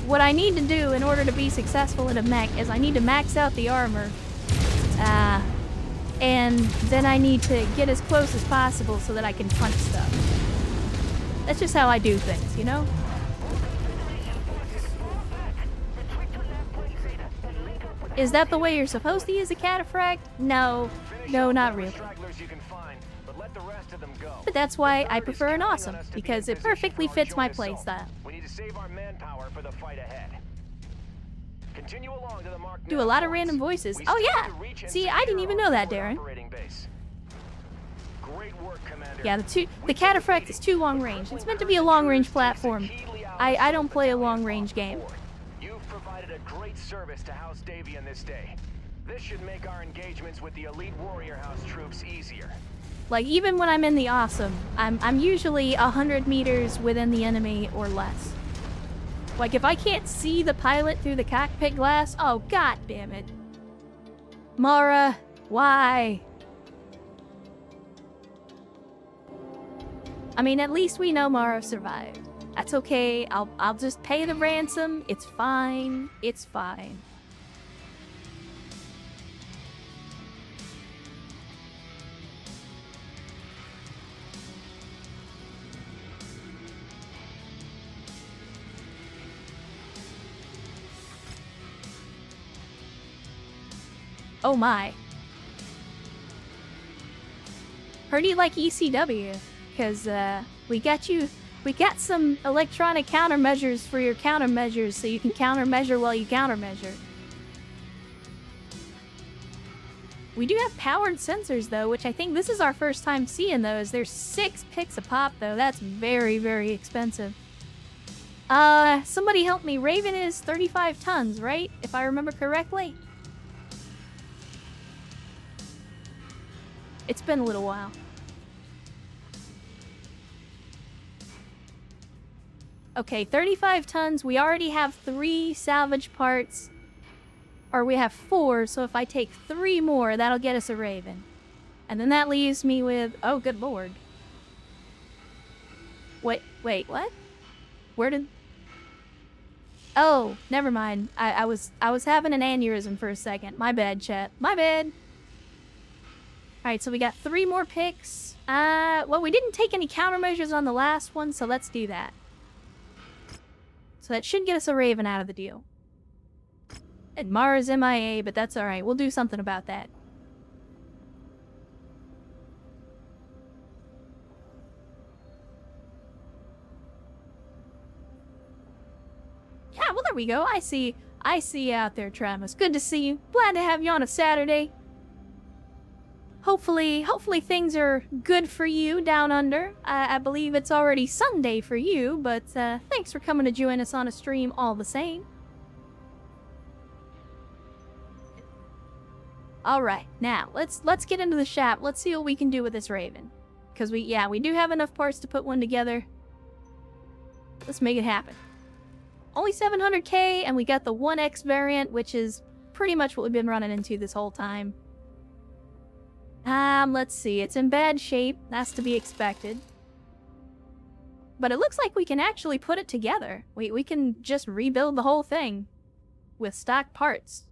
What I need to do in order to be successful in a mech is I need to max out the armor. and then I need to get as close as possible so that I can punch stuff. That's just how I do things, you know? Is that the way you're supposed to use a cataphract? No. No, not really. But that's why I prefer an awesome, because it perfectly fits my playstyle. We need to save our manpower for the fight ahead. Continue along to the mark. Do a lot of random voices. Oh yeah! See, I didn't even know that, Darren. Great work, Commander. Yeah, the cataphract is too long range. It's meant to be a long range platform. I don't play a long range game. You've provided a great service to House Davian this day. This should make our engagements with the elite warrior house troops easier. Like, even when I'm in the awesome, I'm usually 100 meters within the enemy or less. Like, if I can't see the pilot through the cockpit glass, oh god damn it. Mara, why? I mean, at least we know Mara survived. That's okay, I'll just pay the ransom, it's fine, it's fine. Oh my. Heard you like ECW, because we got some electronic countermeasures for your countermeasures so you can countermeasure while you countermeasure. We do have powered sensors though, which I think this is our first time seeing those. There's 6 picks a pop though. That's very, very expensive. Somebody help me. Raven is 35 tons, right? If I remember correctly. It's been a little while. Okay, 35 tons. We already have 3 salvage parts. Or we have 4, so if I take 3 more, that'll get us a Raven. And then that leaves me with... Oh, good lord. Wait, what? Where did... Oh, never mind. I was having an aneurysm for a second. My bad, chat. My bad. Alright, so we got 3 more picks. Well, we didn't take any countermeasures on the last one, so let's do that. So that should get us a Raven out of the deal. And Mara's MIA, but that's alright. We'll do something about that. Yeah, well, there we go. I see you out there, Travis. Good to see you. Glad to have you on a Saturday. Hopefully things are good for you down under. I believe it's already Sunday for you, but thanks for coming to join us on a stream all the same. Alright, now, let's get into the shop. Let's see what we can do with this Raven. Because we do have enough parts to put one together. Let's make it happen. Only 700k, and we got the 1X variant, which is pretty much what we've been running into this whole time. Let's see. It's in bad shape. That's to be expected. But it looks like we can actually put it together. We can just rebuild the whole thing with stock parts.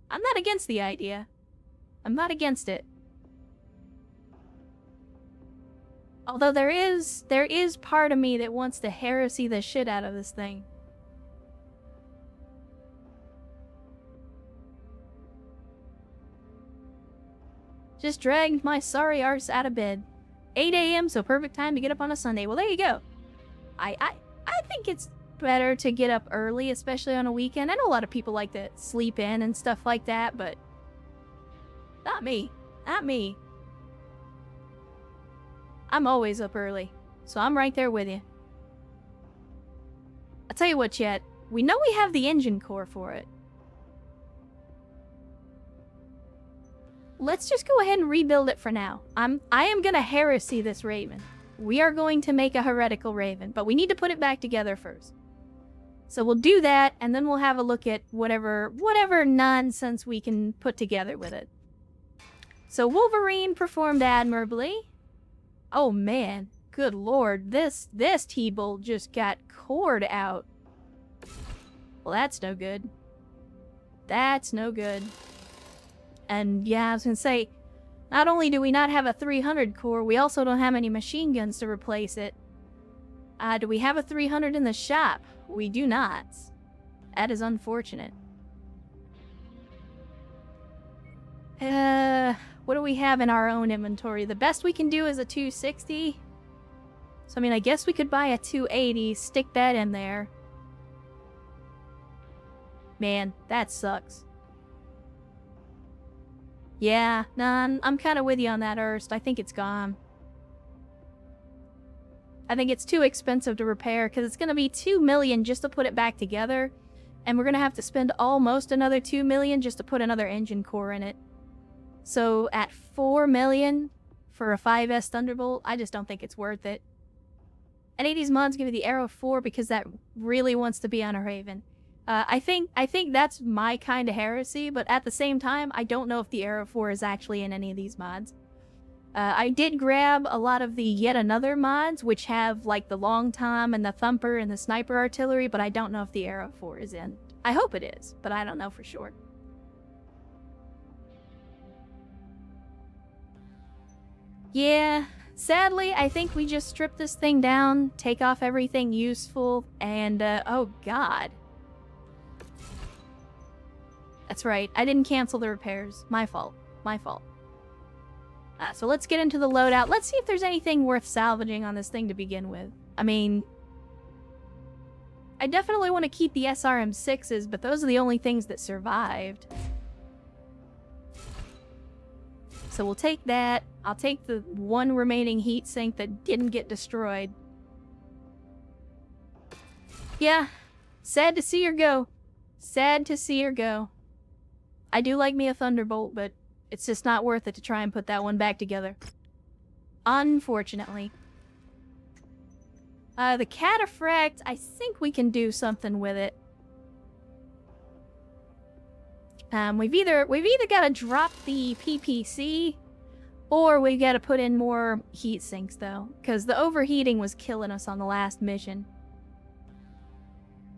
I'm not against the idea. I'm not against it. Although there is part of me that wants to heresy the shit out of this thing. Just dragged my sorry arse out of bed. 8 a.m., so perfect time to get up on a Sunday. Well, there you go. I think it's better to get up early, especially on a weekend. I know a lot of people like to sleep in and stuff like that, but not me. Not me. I'm always up early, so I'm right there with you. I'll tell you what, chat. We know we have the engine core for it. Let's just go ahead and rebuild it for now. I am gonna heresy this Raven. We are going to make a heretical Raven, but we need to put it back together first. So we'll do that, and then we'll have a look at whatever nonsense we can put together with it. So Wolverine performed admirably. Oh man, good lord, this T-Bolt just got cored out. Well, that's no good. That's no good. And yeah, I was gonna say, not only do we not have a 300 core, we also don't have any machine guns to replace it. Do we have a 300 in the shop? We do not. That is unfortunate. What do we have in our own inventory? The best we can do is a 260. So, I mean, I guess we could buy a 280, stick that in there. Man, that sucks. Yeah, nah, I'm kind of with you on that, Erst. I think it's gone. I think it's too expensive to repair, because it's going to be $2 million just to put it back together. And we're going to have to spend almost another $2 million just to put another engine core in it. So at $4 million for a 5S Thunderbolt, I just don't think it's worth it. And 80s mods give you the Arrow 4 because that really wants to be on a Raven. I think that's my kind of heresy, but at the same time, I don't know if the Arrow 4 is actually in any of these mods. I did grab a lot of the Yet Another mods, which have like the Long Tom and the Thumper and the Sniper Artillery, but I don't know if the Arrow 4 is in. I hope it is, but I don't know for sure. Yeah, sadly, I think we just strip this thing down, take off everything useful, and, oh god. That's right, I didn't cancel the repairs. My fault. My fault. So let's get into the loadout. Let's see if there's anything worth salvaging on this thing to begin with. I mean, I definitely want to keep the SRM6s, but those are the only things that survived. So we'll take that. I'll take the one remaining heatsink that didn't get destroyed. Yeah, sad to see her go. Sad to see her go. I do like me a Thunderbolt, but it's just not worth it to try and put that one back together. Unfortunately. The Cataphract, I think we can do something with it. We've either got to drop the PPC, or we've got to put in more heat sinks, though, because the overheating was killing us on the last mission.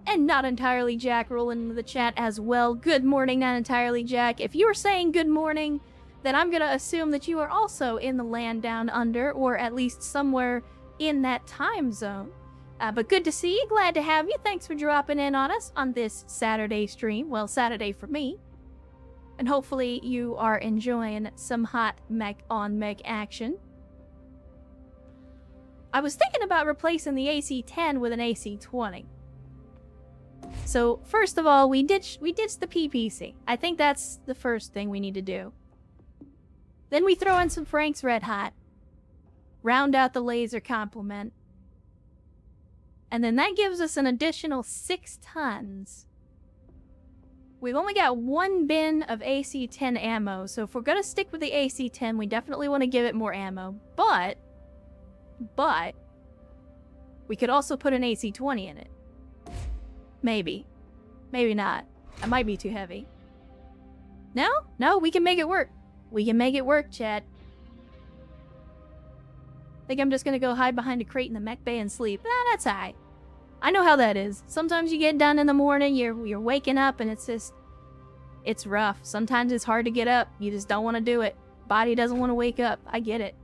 And Not Entirely Jack rolling into the chat as well. Good morning, Not Entirely Jack. If you're saying good morning, then I'm going to assume that you are also in the land down under, or at least somewhere in that time zone. But good to see you. Glad to have you. Thanks for dropping in on us on this Saturday stream. Well, Saturday for me. And hopefully you are enjoying some hot mech-on-mech action. I was thinking about replacing the AC-10 with an AC-20. So, first of all, we ditched the PPC. I think that's the first thing we need to do. Then we throw in some Frank's Red Hot. Round out the laser complement. And then that gives us an additional 6 tons. We've only got 1 bin of AC-10 ammo, so if we're gonna stick with the AC-10, we definitely want to give it more ammo. But, we could also put an AC-20 in it. Maybe. Maybe not. That might be too heavy. No? No, we can make it work. We can make it work, chat. Think I'm just gonna go hide behind a crate in the mech bay and sleep. That's alright. I know how that is. Sometimes you get done in the morning, you're waking up and it's just... It's rough. Sometimes it's hard to get up. You just don't want to do it. Body doesn't want to wake up. I get it.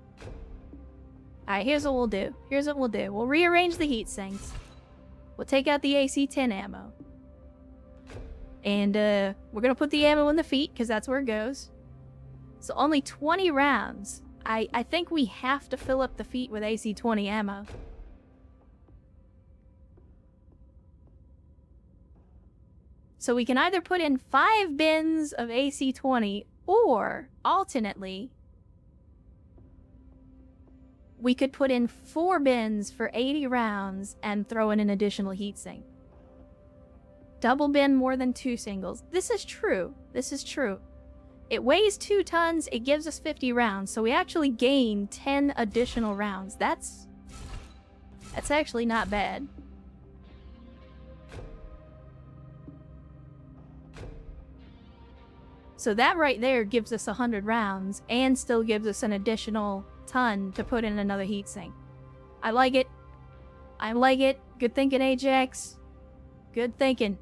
Alright, here's what we'll do. We'll rearrange the heat sinks. We'll take out the AC-10 ammo. And, we're gonna put the ammo in the feet, because that's where it goes. So only 20 rounds. I think we have to fill up the feet with AC-20 ammo. So we can either put in 5 bins of AC-20, or, alternately, we could put in 4 bins for 80 rounds and throw in an additional heatsink. Double bin more than 2 singles. This is true. This is true. It weighs 2 tons, it gives us 50 rounds, so we actually gain 10 additional rounds. That's actually not bad. So that right there gives us 100 rounds, and still gives us an additional ton to put in another heatsink. I like it. I like it. Good thinking, Ajax. Good thinking.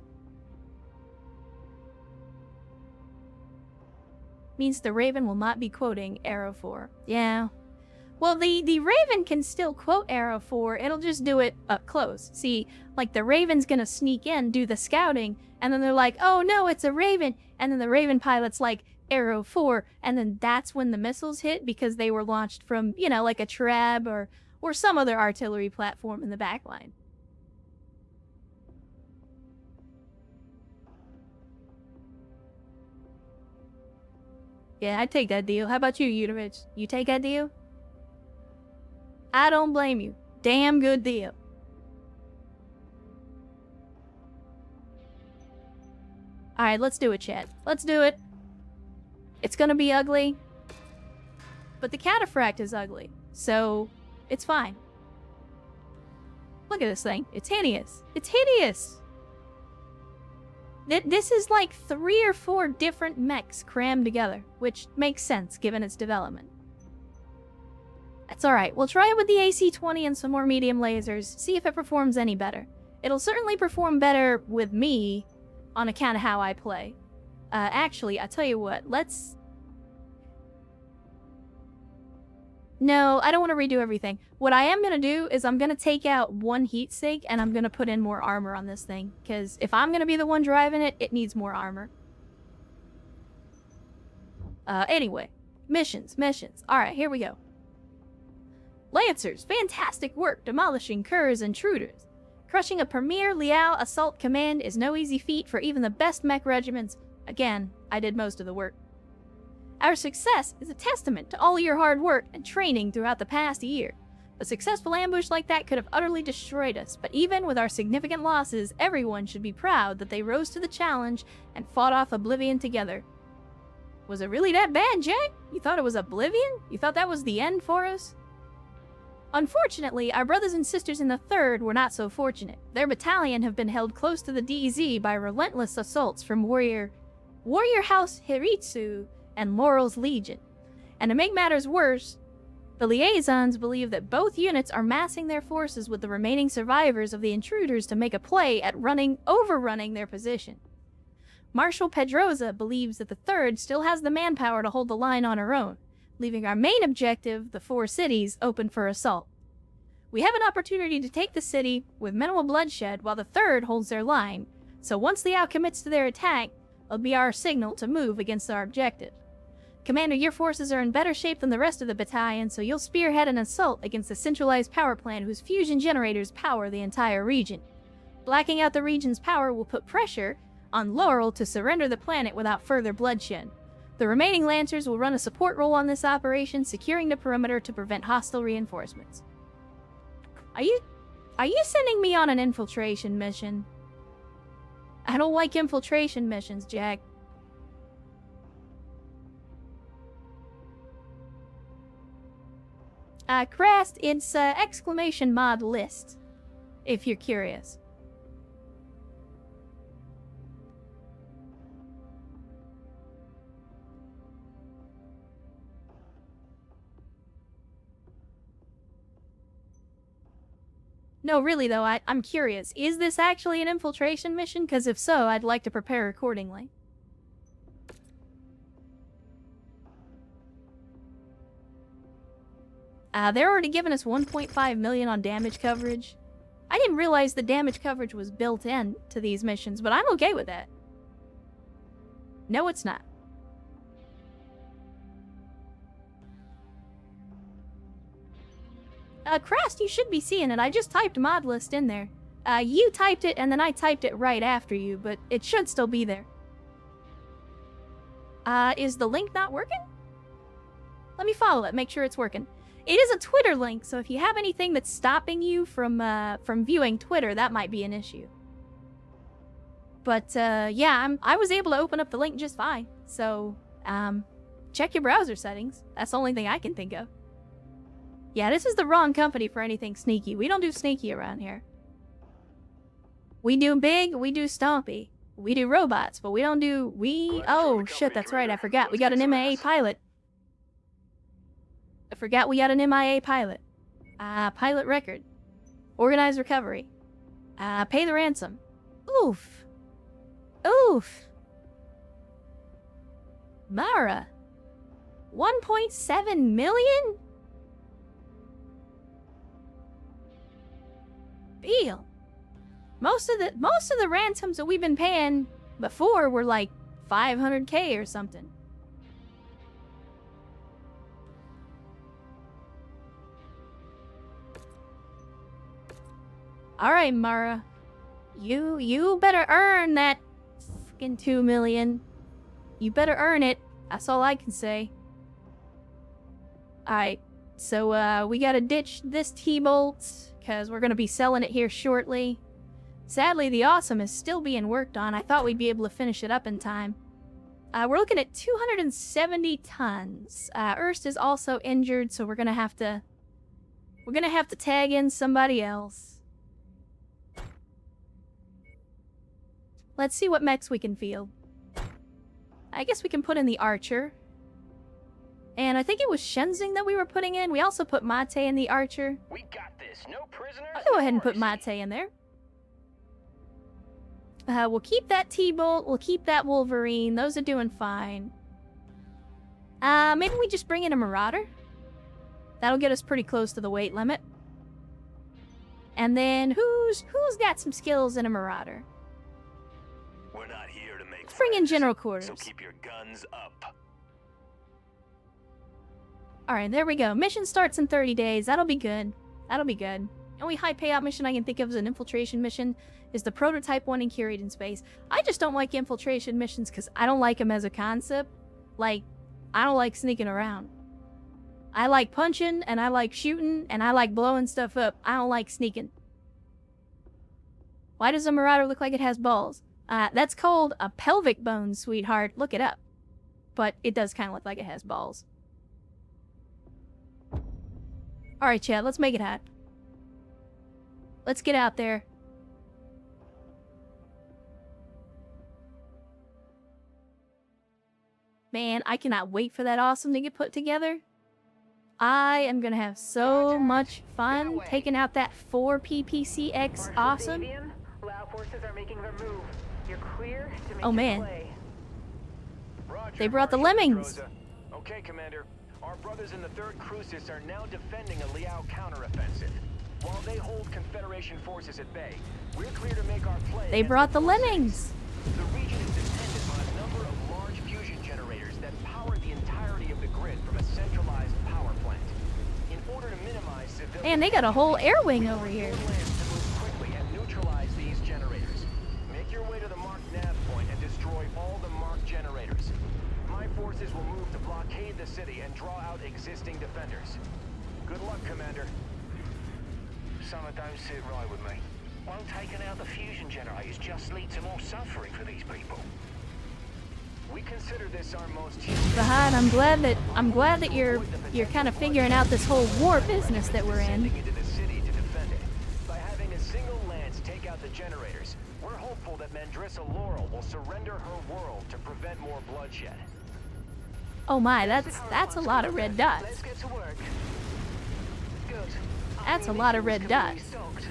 means the Raven will not be quoting Arrow 4. Yeah. Well, the Raven can still quote Arrow 4, it'll just do it up close. See, like the Raven's gonna sneak in, do the scouting, and then they're like, oh no, it's a Raven, and then the Raven pilot's like, Arrow 4, and then that's when the missiles hit because they were launched from, you know, like a Trab or some other artillery platform in the backline. Yeah, I'd take that deal. How about you, Utovich? You take that deal? I don't blame you. Damn good deal. Alright, let's do it, chat. Let's do it. It's gonna be ugly. But the cataphract is ugly. So, it's fine. Look at this thing. It's hideous. It's hideous! This is like 3 or 4 different mechs crammed together, which makes sense given its development. That's alright. We'll try it with the AC-20 and some more medium lasers, see if it performs any better. It'll certainly perform better with me on account of how I play. Actually, I'll tell you what, let's... No, I don't want to redo everything. What I am going to do is I'm going to take out one heat sink and I'm going to put in more armor on this thing. Because if I'm going to be the one driving it, it needs more armor. Anyway, missions. Alright, here we go. Lancers, fantastic work demolishing Kerr's intruders. Crushing a premier Liao assault command is no easy feat for even the best mech regiments. Again, I did most of the work. Our success is a testament to all your hard work and training throughout the past year. A successful ambush like that could have utterly destroyed us, but even with our significant losses, everyone should be proud that they rose to the challenge and fought off Oblivion together. Was it really that bad, Jack? You thought it was Oblivion? You thought that was the end for us? Unfortunately, our brothers and sisters in the 3rd were not so fortunate. Their battalion have been held close to the DZ by relentless assaults from Warrior House Hiritsu and Laurel's Legion. And to make matters worse, the liaisons believe that both units are massing their forces with the remaining survivors of the intruders to make a play at overrunning their position. Marshal Pedroza believes that the 3rd still has the manpower to hold the line on her own, leaving our main objective, the 4 cities, open for assault. We have an opportunity to take the city with minimal bloodshed while the 3rd holds their line, so once the Liao commits to their attack, it'll be our signal to move against our objective. Commander, your forces are in better shape than the rest of the battalion, so you'll spearhead an assault against the centralized power plant whose fusion generators power the entire region. Blacking out the region's power will put pressure on Laurel to surrender the planet without further bloodshed. The remaining Lancers will run a support role on this operation, securing the perimeter to prevent hostile reinforcements. Are you sending me on an infiltration mission? I don't like infiltration missions, Jack. Crest, it's exclamation modlist, if you're curious. No, really though, I'm curious. Is this actually an infiltration mission? Because if so, I'd like to prepare accordingly. They're already giving us 1.5 million on damage coverage. I didn't realize the damage coverage was built in to these missions, but I'm okay with that. No, it's not. Crest, you should be seeing it. I just typed modlist in there. You typed it, and then I typed it right after you, but it should still be there. Is the link not working? Let me follow it, make sure it's working. It is a Twitter link, so if you have anything that's stopping you from viewing Twitter, that might be an issue. But, yeah, I was able to open up the link just fine. So, check your browser settings. That's the only thing I can think of. Yeah, this is the wrong company for anything sneaky. We don't do sneaky around here. We do big, we do stompy. We do robots, but we don't do... Oh, shit, that's right, I forgot. We got an MIA pilot. I forgot we got an MIA pilot. Pilot record. Organized recovery. Pay the ransom. Oof. Oof. Mara. 1.7 million? Feel. Most of the ransoms that we've been paying before were like 500K or something. All right, Mara. You better earn that fucking 2 million. You better earn it. That's all I can say. Alright, so we gotta ditch this T-bolt, because we're gonna be selling it here shortly. Sadly, the Awesome is still being worked on. I thought we'd be able to finish it up in time. We're looking at 270 tons. Erst is also injured, so we're gonna have to tag in somebody else. Let's see what mechs we can field. I guess we can put in the Archer. And I think it was Shenzing that we were putting in. We also put Mate in the Archer. We got this. No prisoners. I'll go ahead and no put mercy. Mate in there. We'll keep that T-Bolt. We'll keep that Wolverine. Those are doing fine. Maybe we just bring in a Marauder. That'll get us pretty close to the weight limit. And then who's got some skills in a Marauder? We're not here to make Let's bring in friends, General Quarters. So keep your guns up. Alright, there we go. Mission starts in 30 days. That'll be good. That'll be good. The only high payout mission I can think of as an infiltration mission is the prototype one in Curated in Space. I just don't like infiltration missions because I don't like them as a concept. Like, I don't like sneaking around. I like punching, and I like shooting, and I like blowing stuff up. I don't like sneaking. Why does a Marauder look like it has balls? That's called a pelvic bone, sweetheart. Look it up. But it does kind of look like it has balls. Alright, Chad, let's make it hot. Let's get out there. Man, I cannot wait for that Awesome to get put together. I am gonna have so much fun taking out that 4 PPCX Awesome. Lao forces are making their move. You're clear to make Oh, your man. play. Roger, They brought the Marshal lemmings. Rosa. Okay, Commander. Our brothers in the 3rd Crucis are now defending a Liao counteroffensive. While they hold Confederation forces at bay, we're clear to make our play. They against brought the forces. lemmings. The region is dependent on a number of large fusion generators that power the entirety of the grid from a centralized power plant. In order to minimize civilian... Man, they got a whole air wing over here. Your lands to move quickly and neutralize these generators. Make your way to the marked nav point and destroy all the marked generators. My forces will move to blockade the city and draw out existing defenders. Good luck, Commander. Something don't sit right with me. Won't taking out the fusion generators just lead to more suffering for these people? We consider this our most... Fahad, I'm glad that you're kind of figuring out this whole war business that we're in. Into the city to defend it. By having a single lance take out the generators, we're hopeful that Mandrissa Laurel will surrender her world to prevent more bloodshed. Oh my, that's a lot of red dots. Let's get to work. Good. That's a lot of red dots. Restocked.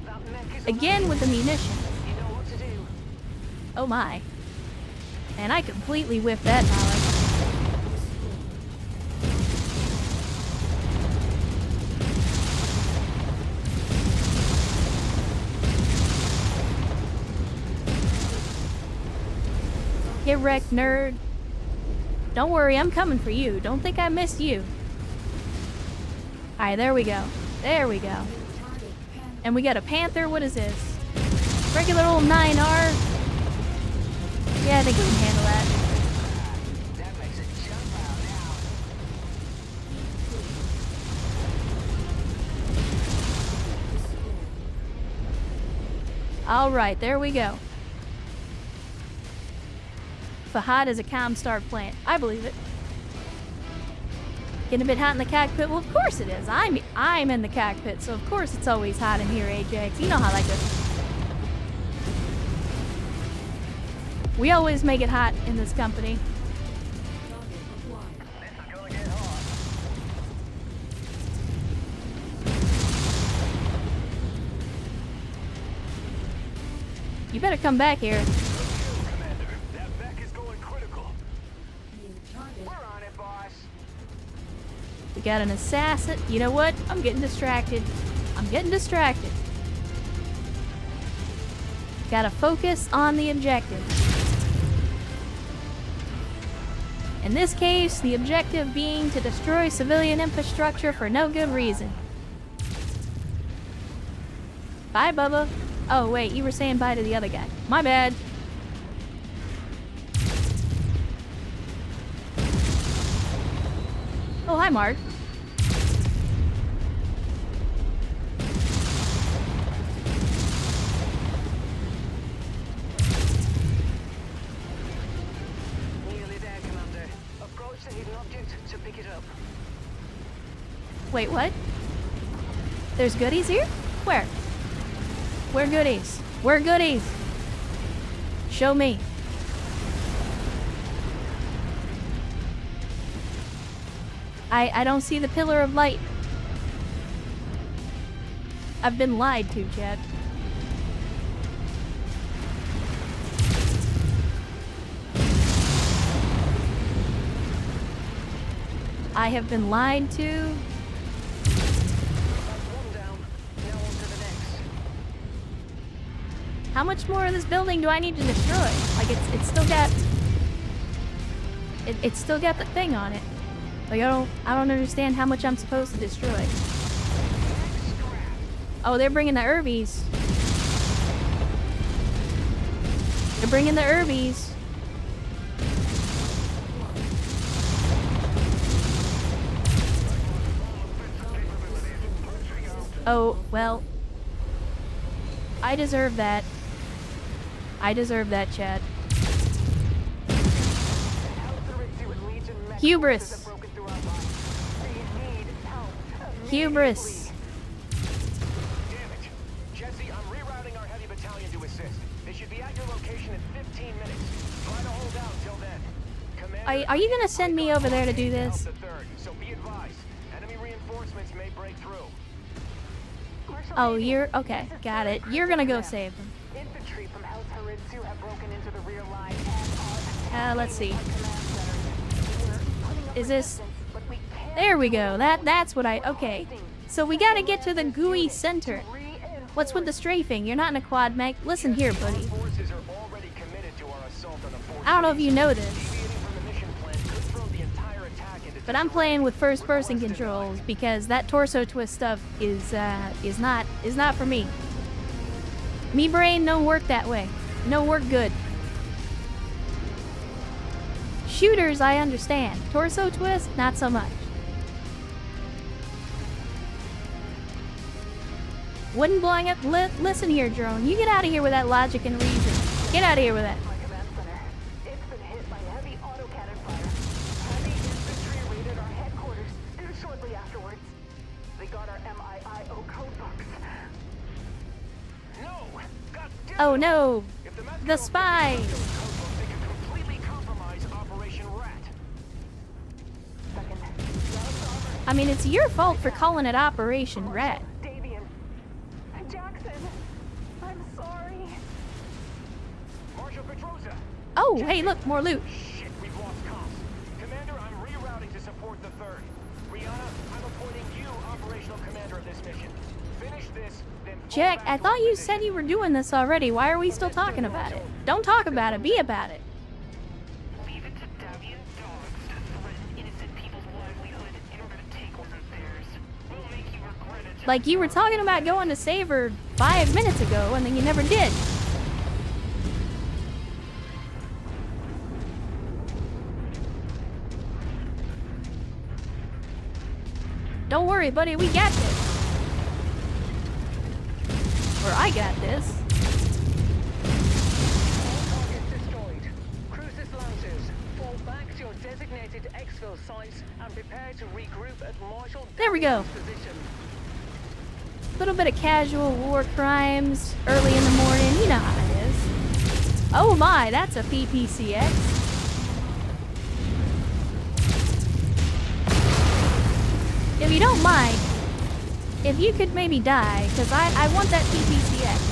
That mech is Again with the munitions. You know what to do. Oh my. And I completely whiffed that knowledge. Get wrecked, nerd. Don't worry, I'm coming for you. Don't think I missed you. Alright, there we go. There we go. And we got a Panther. What is this? Regular old 9R. Yeah, I think we can handle that. That makes it jump out now. Alright, there we go. Fahad is a Comstar plant. I believe it. Getting a bit hot in the cockpit? Well, of course it is. I'm in the cockpit, so of course it's always hot in here, Ajax. You know how I like it. We always make it hot in this company. This is gonna get hot. You better come back here. Commander, that mech is going critical. We're on it, boss. We got an assassin. You know what? I'm getting distracted. I'm getting distracted. Gotta focus on the objective. In this case, the objective being to destroy civilian infrastructure for no good reason. Bye, Bubba. Oh, wait, you were saying bye to the other guy. My bad. Oh, hi, Mark. Nearly there, Commander. Approach the hidden object to pick it up. Wait, what? There's goodies here? Where? Where goodies? Where goodies? Show me. I don't see the pillar of light. I've been lied to, Chad. I have been lied to. That's one down. Now on to the next. How much more of this building do I need to destroy? Like it's still got it's still got the thing on it. Like I don't understand how much I'm supposed to destroy. Oh, they're bringing the Herbies. They're bringing the Herbies. Oh, well. I deserve that. I deserve that, Chad. Hubris. Hubris. Damn it. Jesse, I'm rerouting our heavy battalion to assist. They should be at your location in 15 minutes. Try to hold out till then. Commander, Are you gonna send me over there to do this? the third, so be advised. Enemy reinforcements may break through. Oh, you're okay. Got it. You're gonna go save them. Infantry from House Haritsu have broken into the rear line and are Let's see. command center. We're putting up Is this? resistance, but we can't There we go. That's what I. Okay. So we gotta get to the gooey center. reinforce. What's with the strafing? You're not in a quad mech. Listen here, buddy. Forces are already committed to our assault on the force. I don't know if you know this, Deviating from the mission plan could throw the entire attack into but I'm playing with first-person controls because that torso twist stuff is not for me. Me brain don't work that way. No work good. Shooters, I understand. Torso twist, not so much. Wooden blowing up. Listen here, drone. You get out of here with that logic and reason. Get out of here with that. My command center. It's been hit by heavy autocannon fire. Heavy infantry raided our headquarters shortly afterwards. They got our MIIO code books. No! God damn Oh it. no, If the the spies. they could completely compromise Operation Rat. Second. I mean, it's your fault for calling it Operation Rat. Davian. Jackson. I'm sorry. Marshal Petrosa. Oh, hey, look, more loot. Shit, we've lost comms. Commander, I'm rerouting to support the third. Rihanna, I'm appointing you operational commander of this mission. Finish this, then fall Jack, back I to thought our you position. said you were doing this already. Why are we still talking about it? Don't talk about it, be about it. Leave it to Davian dogs to threaten innocent people's livelihood in order to take over theirs. We'll make you regret it. Like, you were talking about going to save her 5 minutes ago, and then you never did. Don't worry, buddy, we got this. Or I got this. All targets destroyed. Cruises Lancers, fall back to your designated exfil sites and prepare to regroup at Marshal There we go. Davian's position. Little bit of casual war crimes early in the morning. You know how it is. Oh my, that's a PPCX. If you don't mind, if you could maybe die, because I want that PPCX.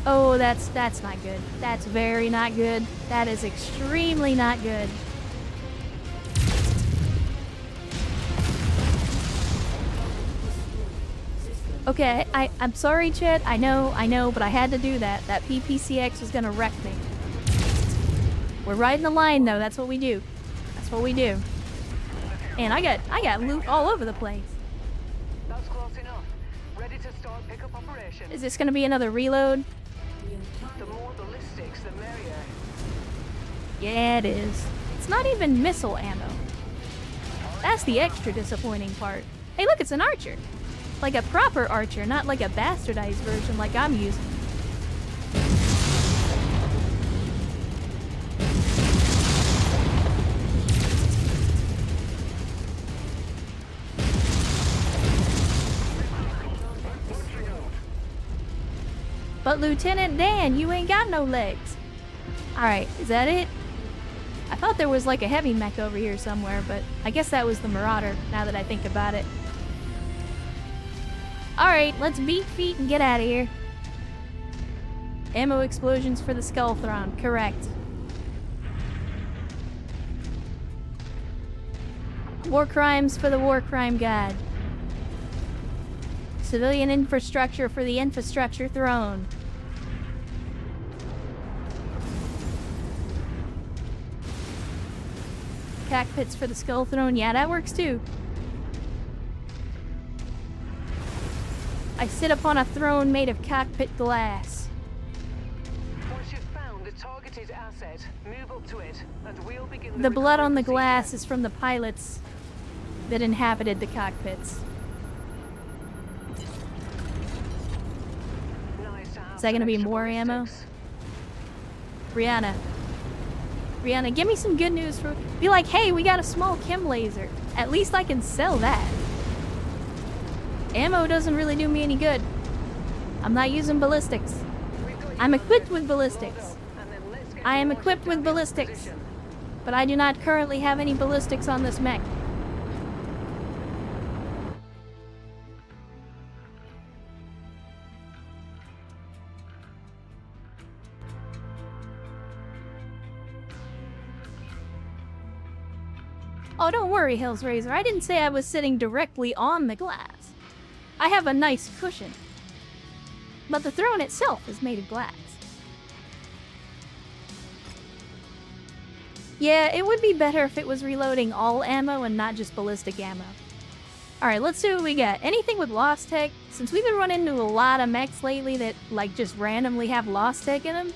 Oh, that's not good. That's very not good. That is extremely not good. Okay, I'm sorry, Chet. I know, but I had to do that. That PPCX was gonna wreck me. We're riding the line, though. That's what we do. That's what we do. And I got loot all over the place. That's close enough. Ready to start pickup operation. Is this gonna be another reload? The more ballistics, the merrier. Yeah, it is. It's not even missile ammo. That's the extra disappointing part. Hey, look, it's an archer. Like a proper archer, not like a bastardized version like I'm using. But Lieutenant Dan, you ain't got no legs. Alright, is that it? I thought there was like a heavy mech over here somewhere, but I guess that was the Marauder, now that I think about it. Alright, let's beat feet and get out of here. Ammo explosions for the Skull Throne, correct. War crimes for the War Crime God. Civilian infrastructure for the Infrastructure Throne. Cockpits for the Skull Throne, yeah, that works too. I sit upon a throne made of cockpit glass. Once you've found the targeted asset, move up to it, and we'll begin The blood on the recovery glass procedure. is from the pilots that inhabited the cockpits. Nice to have Is that gonna some be extra more ammo? ballistics. Brianna, give me some good news for. Be like, hey, we got a small chem laser. At least I can sell that. Ammo doesn't really do me any good. I'm not using ballistics. We've got you I'm covered. equipped with ballistics. Well done. And then let's get I am you equipped with marshaled down ballistics. into position. But I do not currently have any ballistics on this mech. Oh, don't worry, Hill's Razor. I didn't say I was sitting directly on the glass. I have a nice cushion. But the throne itself is made of glass. Yeah, it would be better if it was reloading all ammo and not just ballistic ammo. Alright, let's see what we got. Anything with lost tech? Since we've been running into a lot of mechs lately that, like, just randomly have lost tech in them,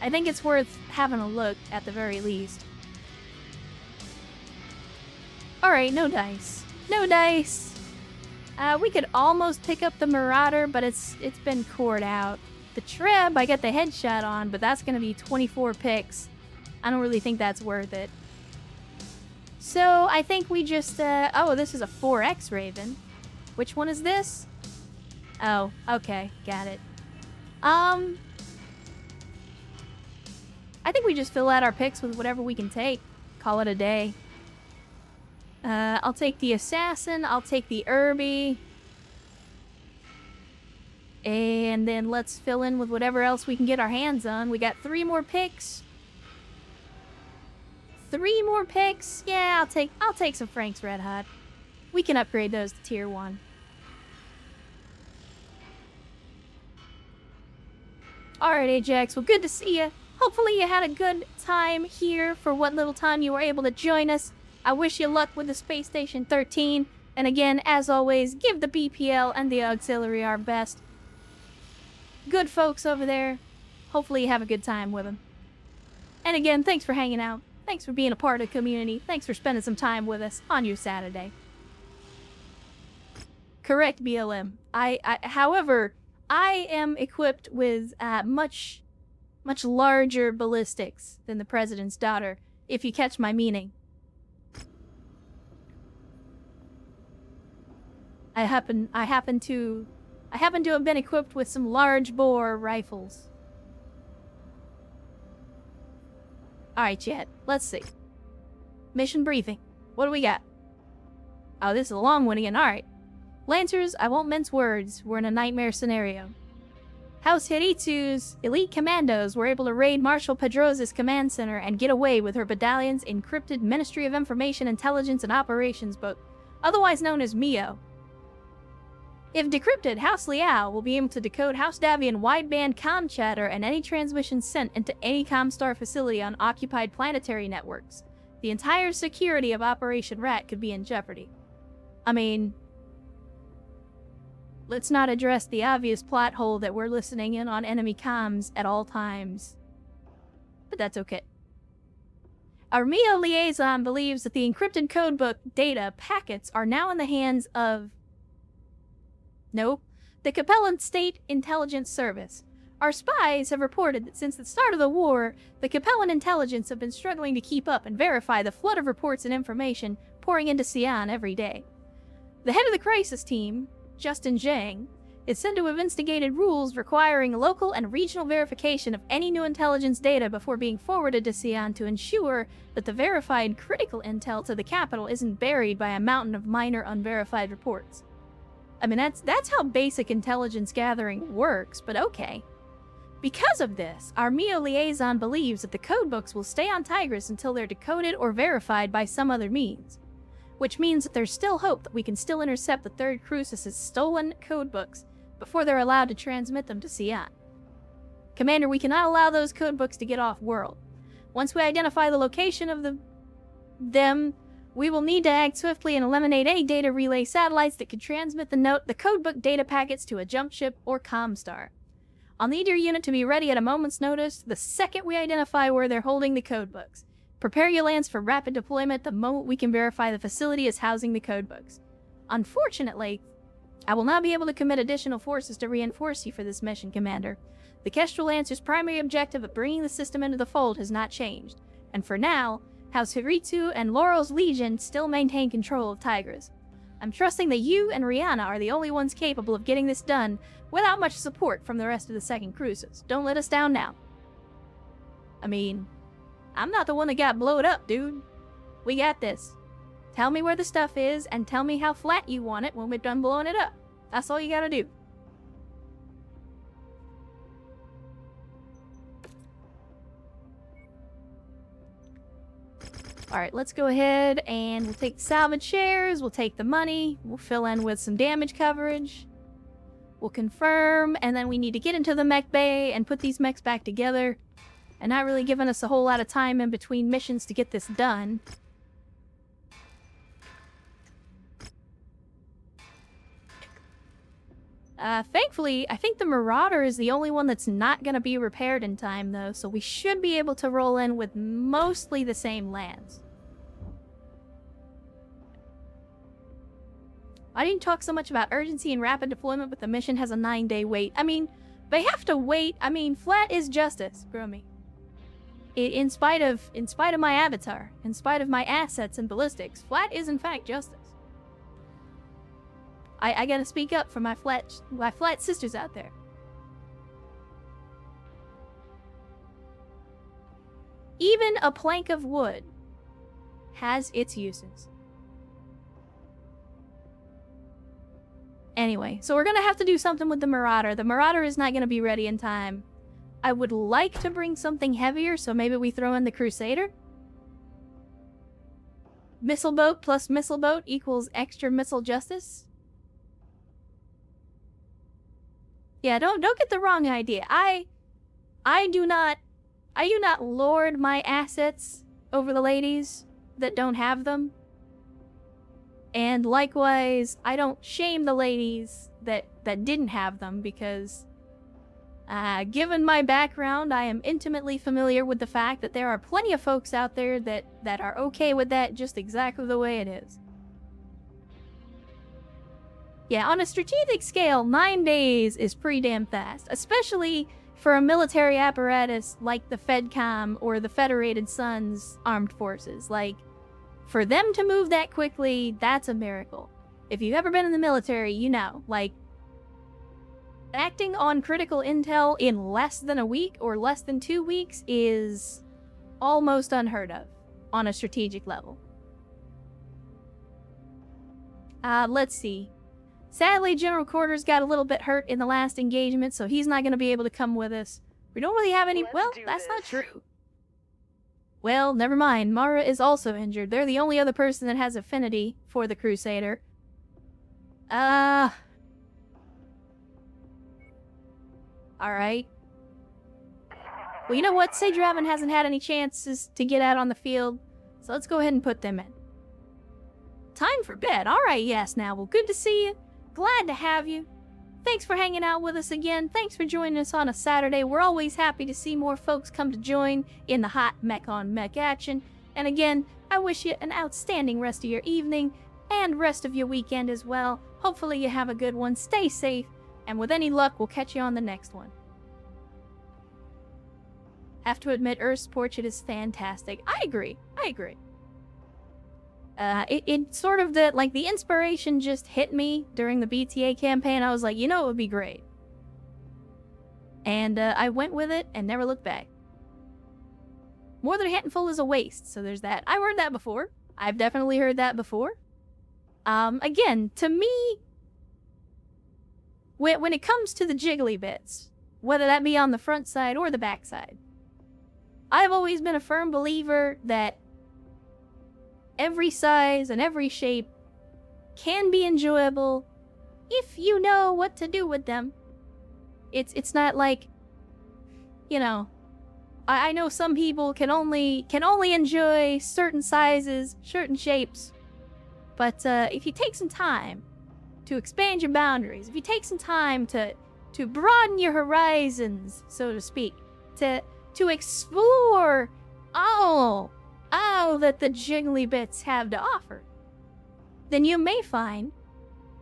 I think it's worth having a look at the very least. Alright, no dice. No dice! We could almost pick up the Marauder, but it's been cored out. The Treb, I got the headshot on, but that's gonna be 24 picks. I don't really think that's worth it. So, I think we just, oh, this is a 4X Raven. Which one is this? Oh, okay, got it. I think we just fill out our picks with whatever we can take. Call it a day. I'll take the Assassin, I'll take the Irby. And then let's fill in with whatever else we can get our hands on. We got 3 more picks. 3 more picks? Yeah, I'll take some Frank's Red Hot. We can upgrade those to tier 1. Alright, Ajax, well, good to see you. Hopefully you had a good time here for what little time you were able to join us. I wish you luck with the Space Station 13. And again, as always, give the BPL and the Auxiliary our best. Good folks over there. Hopefully you have a good time with them. And again, thanks for hanging out. Thanks for being a part of the community. Thanks for spending some time with us on your Saturday. Correct, BLM. However, I am equipped with much larger ballistics than the President's daughter, if you catch my meaning. I happen to have been equipped with some large bore rifles. Alright, chat. Let's see. Mission briefing. What do we got? Oh, this is a long one again. Alright. Lancers, I won't mince words. We're in a nightmare scenario. House Hiritsu's elite commandos were able to raid Marshal Pedrosa's command center and get away with her battalion's encrypted Ministry of Information Intelligence and Operations book, otherwise known as MIO. If decrypted, House Liao will be able to decode House Davian wideband comm chatter and any transmissions sent into any Comstar facility on occupied planetary networks. The entire security of Operation Rat could be in jeopardy. I mean, let's not address the obvious plot hole that we're listening in on enemy comms at all times. But that's okay. Our MIO liaison believes that the encrypted codebook data packets are now in the hands of... Nope. The Capellan State Intelligence Service. Our spies have reported that since the start of the war, the Capellan intelligence have been struggling to keep up and verify the flood of reports and information pouring into Xi'an every day. The head of the crisis team, Justin Zhang, is said to have instigated rules requiring local and regional verification of any new intelligence data before being forwarded to Xi'an to ensure that the verified critical intel to the capital isn't buried by a mountain of minor unverified reports. I mean, that's how basic intelligence gathering works, but okay. Because of this, our MIO liaison believes that the codebooks will stay on Tigris until they're decoded or verified by some other means. Which means that there's still hope that we can still intercept the Third Crucis' stolen codebooks before they're allowed to transmit them to Xi'an. Commander, we cannot allow those codebooks to get off-world. Once we identify the location of them, we will need to act swiftly and eliminate any data relay satellites that could transmit the codebook data packets to a jump ship or Comstar. I'll need your unit to be ready at a moment's notice the second we identify where they're holding the codebooks. Prepare your lance for rapid deployment the moment we can verify the facility is housing the codebooks. Unfortunately, I will not be able to commit additional forces to reinforce you for this mission, Commander. The Kestrel Lancer's primary objective of bringing the system into the fold has not changed, and for now, House Hiritsu and Laurel's Legion still maintain control of Tigris. I'm trusting that you and Rihanna are the only ones capable of getting this done without much support from the rest of the Second Crucis. Don't let us down now. I mean, I'm not the one that got blowed up, dude. We got this. Tell me where the stuff is and tell me how flat you want it when we're done blowing it up. That's all you gotta do. Alright, let's go ahead and we'll take the salvage shares, we'll take the money, we'll fill in with some damage coverage, we'll confirm, and then we need to get into the mech bay and put these mechs back together, and not really giving us a whole lot of time in between missions to get this done. Thankfully, I think the Marauder is the only one that's not going to be repaired in time, though, so we should be able to roll in with mostly the same lands. I didn't talk so much about urgency and rapid deployment, but the mission has a 9-day wait. I mean, they have to wait. I mean, flat is justice, Grummy. In spite of my avatar, in spite of my assets and ballistics, flat is in fact justice. I gotta speak up for my flat sisters out there. Even a plank of wood has its uses. Anyway, so we're gonna have to do something with the Marauder. The Marauder is not gonna be ready in time. I would like to bring something heavier, so maybe we throw in the Crusader. Missile boat plus missile boat equals extra missile justice. Yeah, don't get the wrong idea. I do not lord my assets over the ladies that don't have them. And likewise, I don't shame the ladies that didn't have them, because given my background, I am intimately familiar with the fact that there are plenty of folks out there that are okay with that just exactly the way it is. Yeah, on a strategic scale, 9 days is pretty damn fast, especially for a military apparatus like the FedCom or the Federated Suns Armed Forces. Like, for them to move that quickly, that's a miracle. If you've ever been in the military, you know, like, acting on critical intel in less than a week or less than 2 weeks is almost unheard of on a strategic level. Let's see. Sadly, General Quarters got a little bit hurt in the last engagement, so he's not going to be able to come with us. We don't really have any... Well, that's not true. Well, never mind. Mara is also injured. They're the only other person that has affinity for the Crusader. Alright. Well, you know what? Say Draven hasn't had any chances to get out on the field, so let's go ahead and put them in. Time for bed. Alright, yes, now. Well, good to see you. Glad to have you. Thanks for hanging out with us again. Thanks for joining us on a Saturday. We're always happy to see more folks come to join in the hot mech-on-mech action. And again, I wish you an outstanding rest of your evening and rest of your weekend as well. Hopefully you have a good one. Stay safe, and with any luck, we'll catch you on the next one. Have to admit, Earth's Portrait is fantastic. I agree. It sort of the inspiration just hit me during the BTA campaign. I was like, you know, it would be great. And I went with it and never looked back. More than a handful is a waste, so there's that. I've heard that before. I've definitely heard that before. Again, to me, when it comes to the jiggly bits, whether that be on the front side or the back side, I've always been a firm believer that every size and every shape can be enjoyable if you know what to do with them. It's not like, you know, I know some people can only enjoy certain sizes, certain shapes, but if you take some time to expand your boundaries, if you take some time to broaden your horizons, so to speak, to explore all that the jiggly bits have to offer, then you may find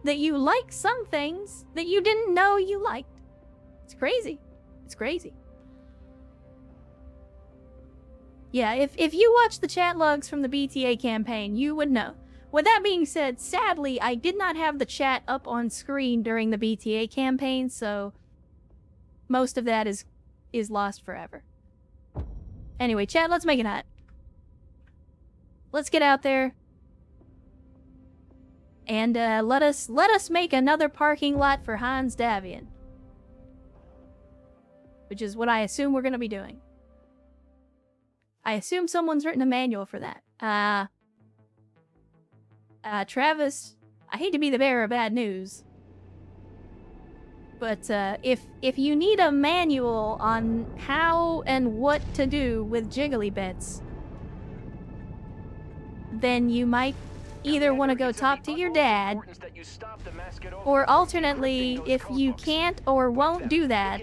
that you like some things that you didn't know you liked. It's crazy. It's crazy. Yeah, if you watch the chat logs from the BTA campaign, you would know. With that being said, sadly, I did not have the chat up on screen during the BTA campaign, so most of that is lost forever. Anyway, chat, let's make it hot. Let's get out there. And let us make another parking lot for Hans Davian. Which is what I assume we're gonna be doing. I assume someone's written a manual for that. Travis, I hate to be the bearer of bad news, but if you need a manual on how and what to do with jiggly bits, then you might either want to go talk to your dad, or alternately, if you can't or won't do that,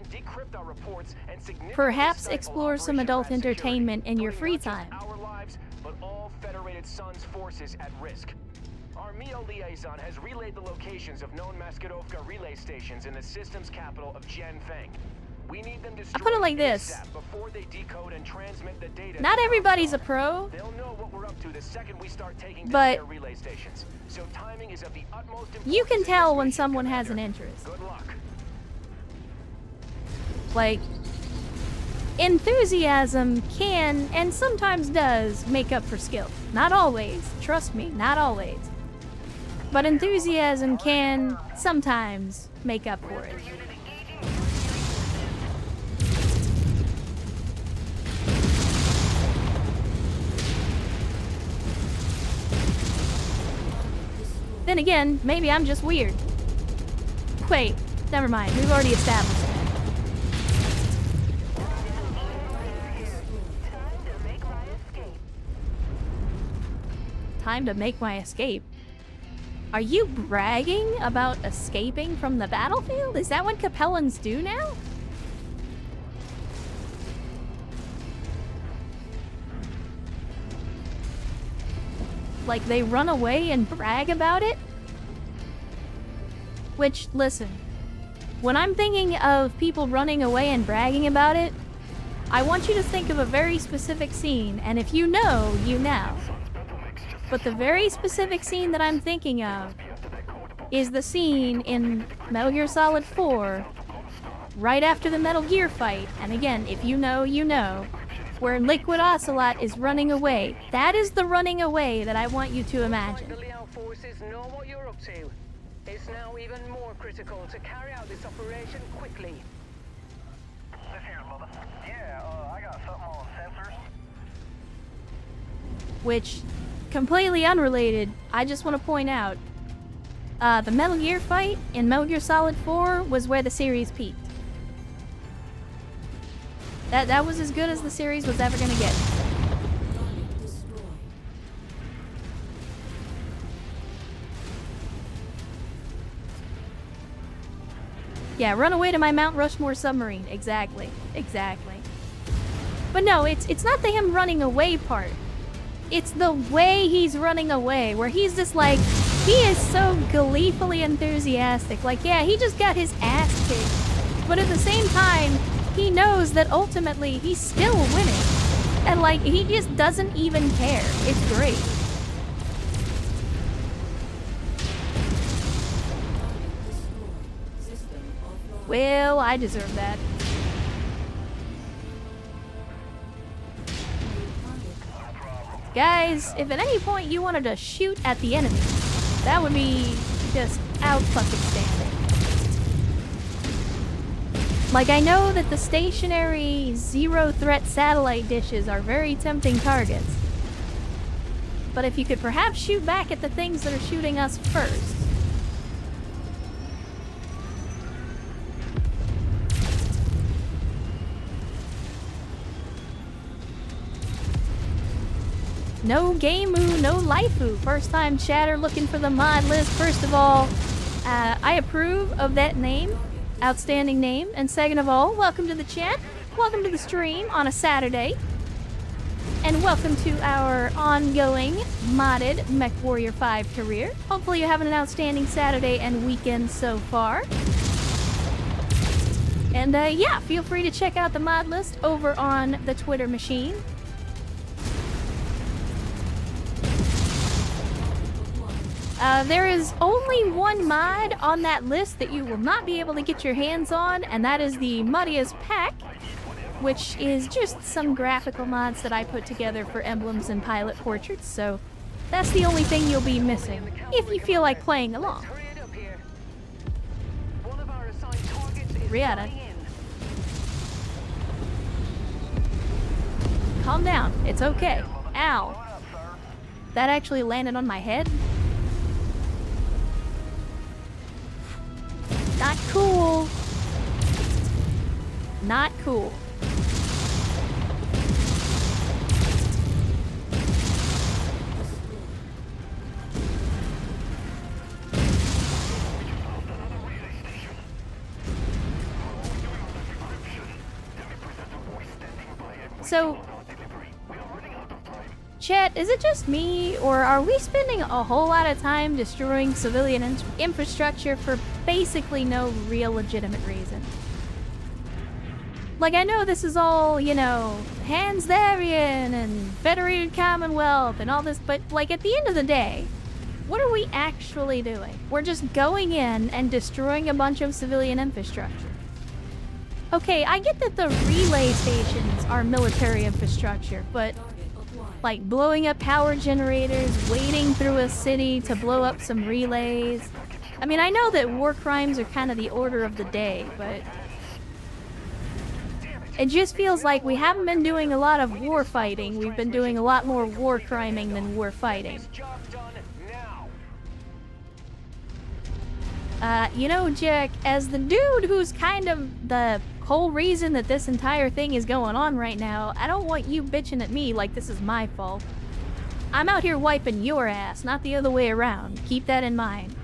perhaps explore some adult entertainment in your free time. Our MEO liaison has relayed the locations of known Maskadovka relay stations in the system's capital of Jianfeng. We need them I put it like this. before they decode and transmit the data. Not everybody's a pro, They'll know what we're up to the second we start taking down but their relay stations. So timing is of the utmost importance. you can in tell this when mission, someone has an Commander. interest. Good luck. Like, enthusiasm can, and sometimes does, make up for skill. Not always. Trust me, not always. But enthusiasm can sometimes make up for it. Then again, maybe I'm just weird. Wait, never mind. We've already established that. Time to make my escape. Are you bragging about escaping from the battlefield? Is that what Capellans do now? Like, they run away and brag about it? Which, listen, when I'm thinking of people running away and bragging about it, I want you to think of a very specific scene, and if you know, you know. But the very specific scene that I'm thinking of is the scene in Metal Gear Solid 4, right after the Metal Gear fight, and again, if you know, you know, where Liquid Ocelot is running away. That is the running away that I want you to imagine. The Liao forces know what you're up to. It's now even more critical to carry out this operation quickly. This here's Mother. Yeah, I got something on sensors. Which, completely unrelated, I just want to point out, the Metal Gear fight in Metal Gear Solid 4 was where the series peaked. That was as good as the series was ever gonna get. Yeah, run away to my Mount Rushmore submarine. Exactly. Exactly. But no, it's not the him running away part. It's the way he's running away, where he's just like, he is so gleefully enthusiastic. Like, yeah, he just got his ass kicked. But at the same time, he knows that ultimately he's still winning. And like, he just doesn't even care. It's great. Well, I deserve that. Guys, if at any point you wanted to shoot at the enemy, that would be just out fucking standing. Like, I know that the stationary zero-threat satellite dishes are very tempting targets. But if you could perhaps shoot back at the things that are shooting us first. No gameu, no laifu. First time chatter looking for the mod list. First of all, I approve of that name. Outstanding name. And second of all, welcome to the chat. Welcome to the stream on a Saturday. And welcome to our ongoing modded Mechwarrior 5 career. Hopefully you're having an outstanding Saturday and weekend so far. And yeah, feel free to check out the mod list over on the Twitter machine. There is only one mod on that list that you will not be able to get your hands on, and that is the Muddiest Pack, which is just some graphical mods that I put together for emblems and pilot portraits, so that's the only thing you'll be missing, if you feel like playing along. Rihanna. Calm down, it's okay. Ow. That actually landed on my head? Not cool. Not cool. So, chat, is it just me, or are we spending a whole lot of time destroying civilian infrastructure for basically no real legitimate reason? Like, I know this is all, you know, Hansdarian and Federated Commonwealth and all this, but, like, at the end of the day, what are we actually doing? We're just going in and destroying a bunch of civilian infrastructure. Okay, I get that the relay stations are military infrastructure, but like blowing up power generators, wading through a city to blow up some relays. I mean, I know that war crimes are kind of the order of the day, but it just feels like we haven't been doing a lot of war fighting. We've been doing a lot more war criming than war fighting. You know, Jack, as the dude who's kind of the whole reason that this entire thing is going on right now, I don't want you bitching at me like this is my fault. I'm out here wiping your ass, not the other way around. Keep that in mind.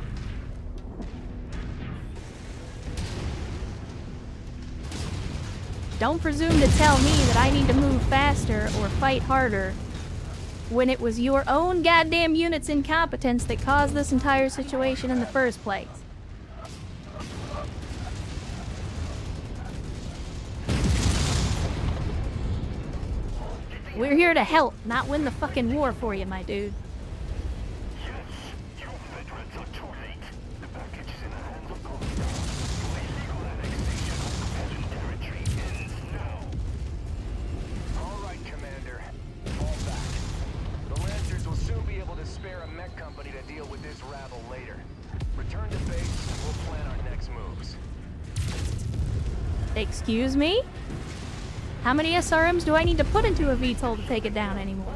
Don't presume to tell me that I need to move faster or fight harder when it was your own goddamn unit's incompetence that caused this entire situation in the first place. We're here to help, not win the fucking war for you, my dude. Alright, Commander. Fall back. The Lancers will soon be able to spare a mech company to deal with this rabble later. Return to base and we'll plan our next moves. Excuse me? How many SRMs do I need to put into a VTOL to take it down anymore?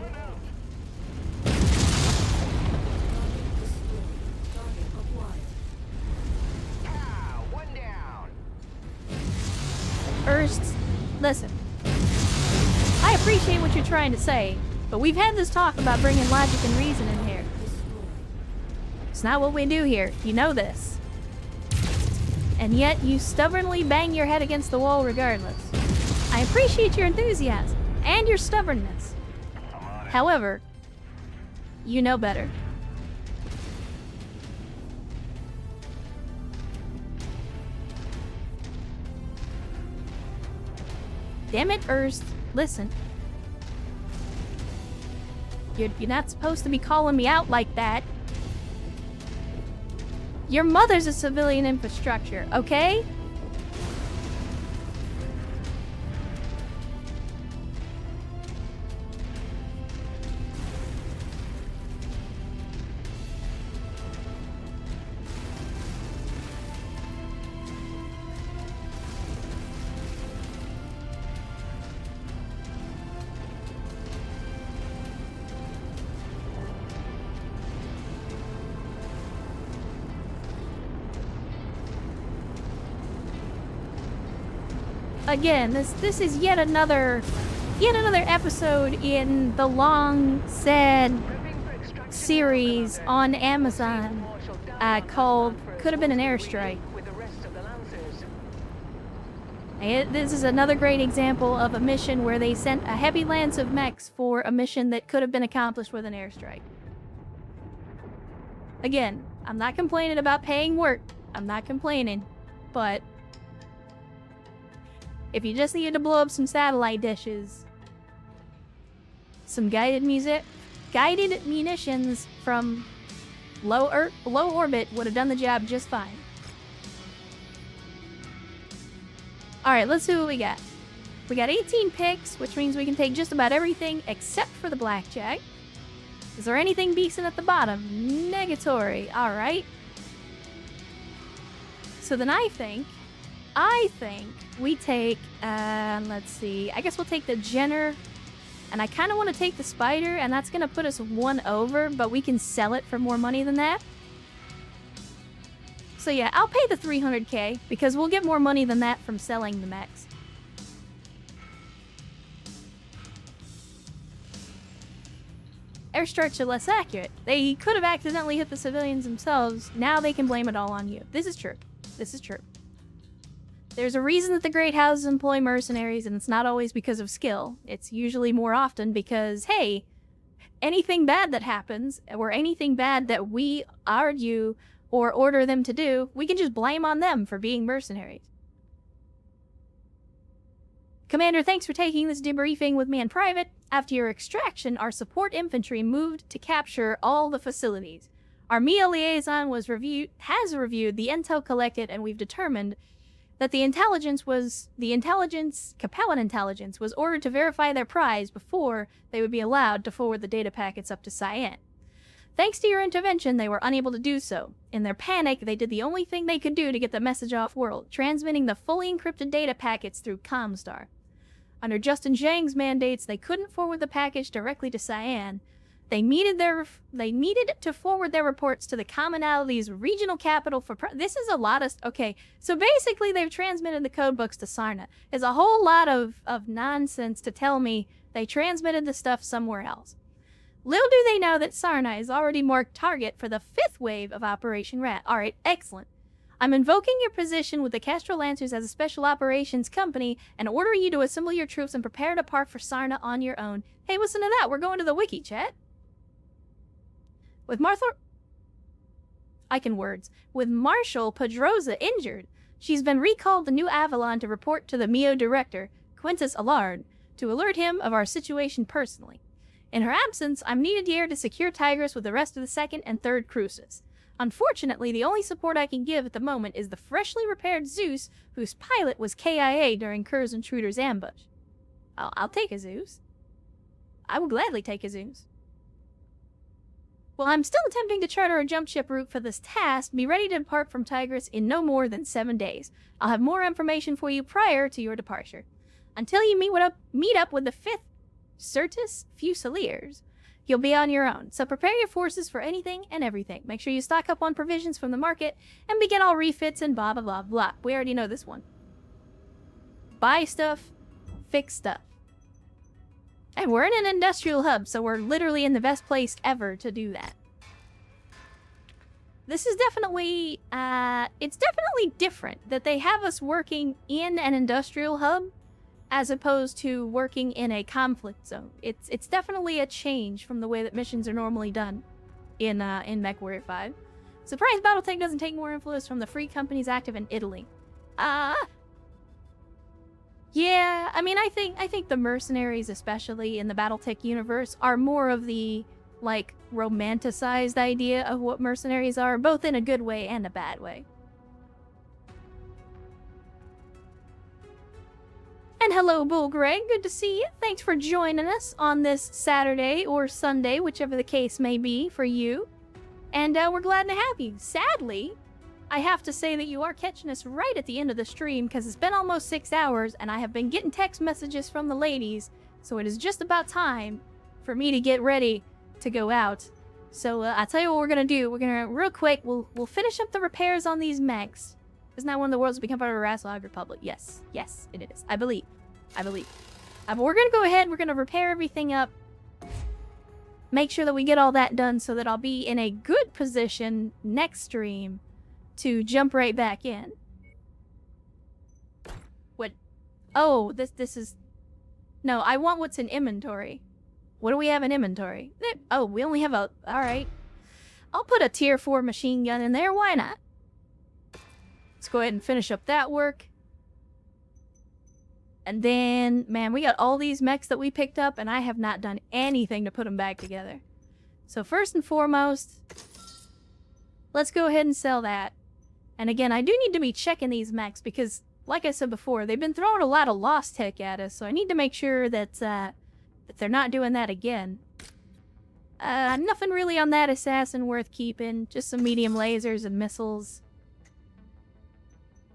One down. First, listen. I appreciate what you're trying to say, but we've had this talk about bringing logic and reason in here. It's not what we do here. You know this. And yet, you stubbornly bang your head against the wall regardless. I appreciate your enthusiasm and your stubbornness. However, you know better. Damn it, Urs. Listen. You're not supposed to be calling me out like that. Your mother's a civilian infrastructure, okay? Again, this is yet another episode in the long, sad series on Amazon called "Could Have Been an Airstrike." This is another great example of a mission where they sent a heavy lance of mechs for a mission that could have been accomplished with an airstrike. Again, I'm not complaining about paying work. I'm not complaining, but if you just needed to blow up some satellite dishes, some guided munitions from low orbit would have done the job just fine. Alright, let's see what we got. We got 18 picks, which means we can take just about everything except for the blackjack. Is there anything decent at the bottom? Negatory. Alright. So then I think we take, let's see, I guess we'll take the Jenner, and I kind of want to take the Spider, and that's going to put us one over, but we can sell it for more money than that. So yeah, I'll pay the 300k, because we'll get more money than that from selling the mechs. Airstrikes are less accurate. They could have accidentally hit the civilians themselves. Now they can blame it all on you. This is true. This is true. There's a reason that the great houses employ mercenaries, and it's not always because of skill. It's usually more often because, hey, anything bad that happens, or anything bad that we argue or order them to do, we can just blame on them for being mercenaries. Commander, thanks for taking this debriefing with me in private. After your extraction, our support infantry moved to capture all the facilities. Our MIA liaison has reviewed the intel collected, and we've determined that Capellan intelligence was ordered to verify their prize before they would be allowed to forward the data packets up to Cyan. Thanks to your intervention, they were unable to do so. In their panic, they did the only thing they could do to get the message off-world, transmitting the fully encrypted data packets through Comstar. Under Justin Zhang's mandates, they couldn't forward the package directly to Cyan. They needed to forward their reports to the commonality's regional capital for... This is a lot of... Okay, so basically they've transmitted the codebooks to Sarna. There's a whole lot of nonsense to tell me they transmitted the stuff somewhere else. Little do they know that Sarna is already marked target for the 5th wave of Operation Rat. Alright, excellent. I'm invoking your position with the Castro Lancers as a special operations company and ordering you to assemble your troops and prepare to depart for Sarna on your own. Hey, listen to that. We're going to the wiki, chat. With Marshal Pedroza injured, she's been recalled to New Avalon to report to the MIO director, Quintus Allard, to alert him of our situation personally. In her absence, I'm needed here to secure Tigris with the rest of the 2nd and 3rd Cruces. Unfortunately, the only support I can give at the moment is the freshly repaired Zeus, whose pilot was KIA during Kerr's intruder's ambush. I'll take a Zeus. I will gladly take a Zeus. While I'm still attempting to charter a jump ship route for this task, be ready to depart from Tigris in no more than 7 days. I'll have more information for you prior to your departure. Until you meet up with the 5th Certus Fusiliers, you'll be on your own, so prepare your forces for anything and everything. Make sure you stock up on provisions from the market and begin all refits and blah blah blah blah. We already know this one. Buy stuff, fix stuff. And we're in an industrial hub, so we're literally in the best place ever to do that. This is definitely, it's definitely different that they have us working in an industrial hub as opposed to working in a conflict zone. It's definitely a change from the way that missions are normally done in Mechwarrior 5. Surprise Battletech doesn't take more influence from the free companies active in Italy. Yeah, I mean, I think the mercenaries, especially in the Battletech universe, are more of the, like, romanticized idea of what mercenaries are, both in a good way and a bad way. And hello, Bull Greg, good to see you. Thanks for joining us on this Saturday or Sunday, whichever the case may be for you. And we're glad to have you. Sadly, I have to say that you are catching us right at the end of the stream because it's been almost 6 hours and I have been getting text messages from the ladies, so it is just about time for me to get ready to go out. So I'll tell you what we're gonna do. We're gonna, real quick, we'll finish up the repairs on these mechs. Isn't that one of the worlds that become part of a Rassilog Republic? Yes, yes, it is. I believe. But we're gonna go ahead, we're gonna repair everything up. Make sure that we get all that done so that I'll be in a good position next stream to jump right back in. What? Oh, this is... No, I want what's in inventory. What do we have in inventory? Oh, we only have a... Alright. I'll put a tier 4 machine gun in there, why not? Let's go ahead and finish up that work. And then, man, we got all these mechs that we picked up, and I have not done anything to put them back together. So first and foremost, let's go ahead and sell that. And again, I do need to be checking these mechs because, like I said before, they've been throwing a lot of lost tech at us, so I need to make sure that, that they're not doing that again. Nothing really on that assassin worth keeping, just some medium lasers and missiles.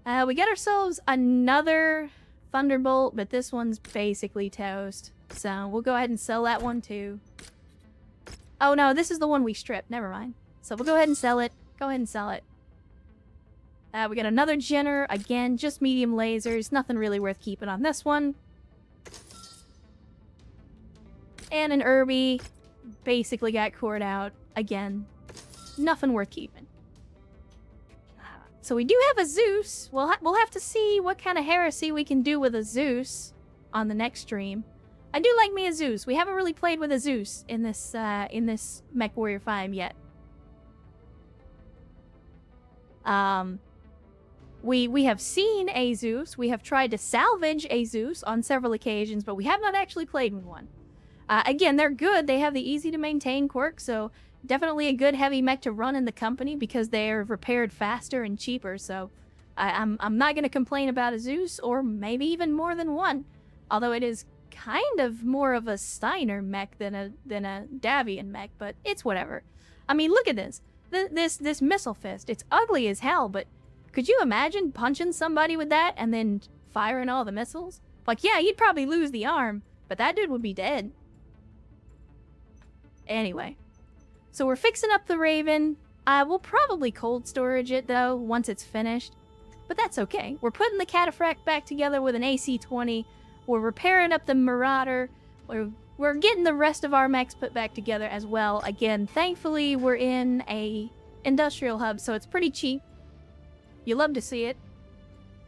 We got ourselves another Thunderbolt, but this one's basically toast. So we'll go ahead and sell that one too. Oh no, this is the one we stripped. Never mind. So we'll go ahead and sell it. Go ahead and sell it. We got another Jenner. Again, just medium lasers. Nothing really worth keeping on this one. And an Irby. Basically got cored out. Again, nothing worth keeping. So we do have a Zeus. We'll have to see what kind of heresy we can do with a Zeus on the next stream. I do like me a Zeus. We haven't really played with a Zeus in this Mechwarrior 5 yet. We have seen a Zeus. We have tried to salvage a Zeus on several occasions, but we have not actually played with one. Again, they're good. They have the easy to maintain quirk, so definitely a good heavy mech to run in the company because they're repaired faster and cheaper, so I'm not going to complain about a Zeus, or maybe even more than one. Although it is kind of more of a Steiner mech than a Davian mech, but it's whatever. I mean, look at this. This missile fist. It's ugly as hell, but could you imagine punching somebody with that and then firing all the missiles? Like, yeah, you'd probably lose the arm, but that dude would be dead. Anyway. So we're fixing up the Raven. We'll probably cold storage it, though, once it's finished. But that's okay. We're putting the Cataphract back together with an AC-20. We're repairing up the Marauder. We're getting the rest of our mechs put back together as well. Again, thankfully, we're in a industrial hub, so it's pretty cheap. You love to see it.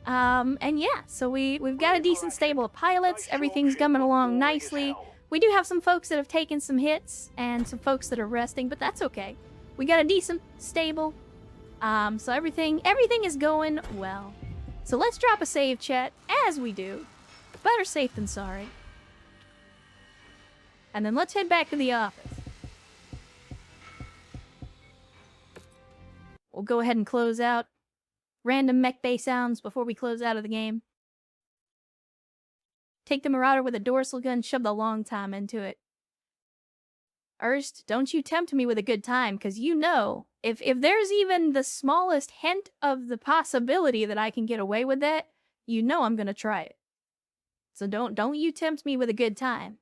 And yeah, so we've got a decent stable of pilots. Everything's coming along nicely. We do have some folks that have taken some hits and some folks that are resting, but that's okay. We got a decent stable. So everything is going well. So let's drop a save, chat, as we do. Better safe than sorry. And then let's head back to the office. We'll go ahead and close out random mech bay sounds before we close out of the game. Take the Marauder with a dorsal gun, shove the long time into it. Ernst, don't you tempt me with a good time, because you know, if there's even the smallest hint of the possibility that I can get away with that, you know I'm gonna try it. So don't you tempt me with a good time.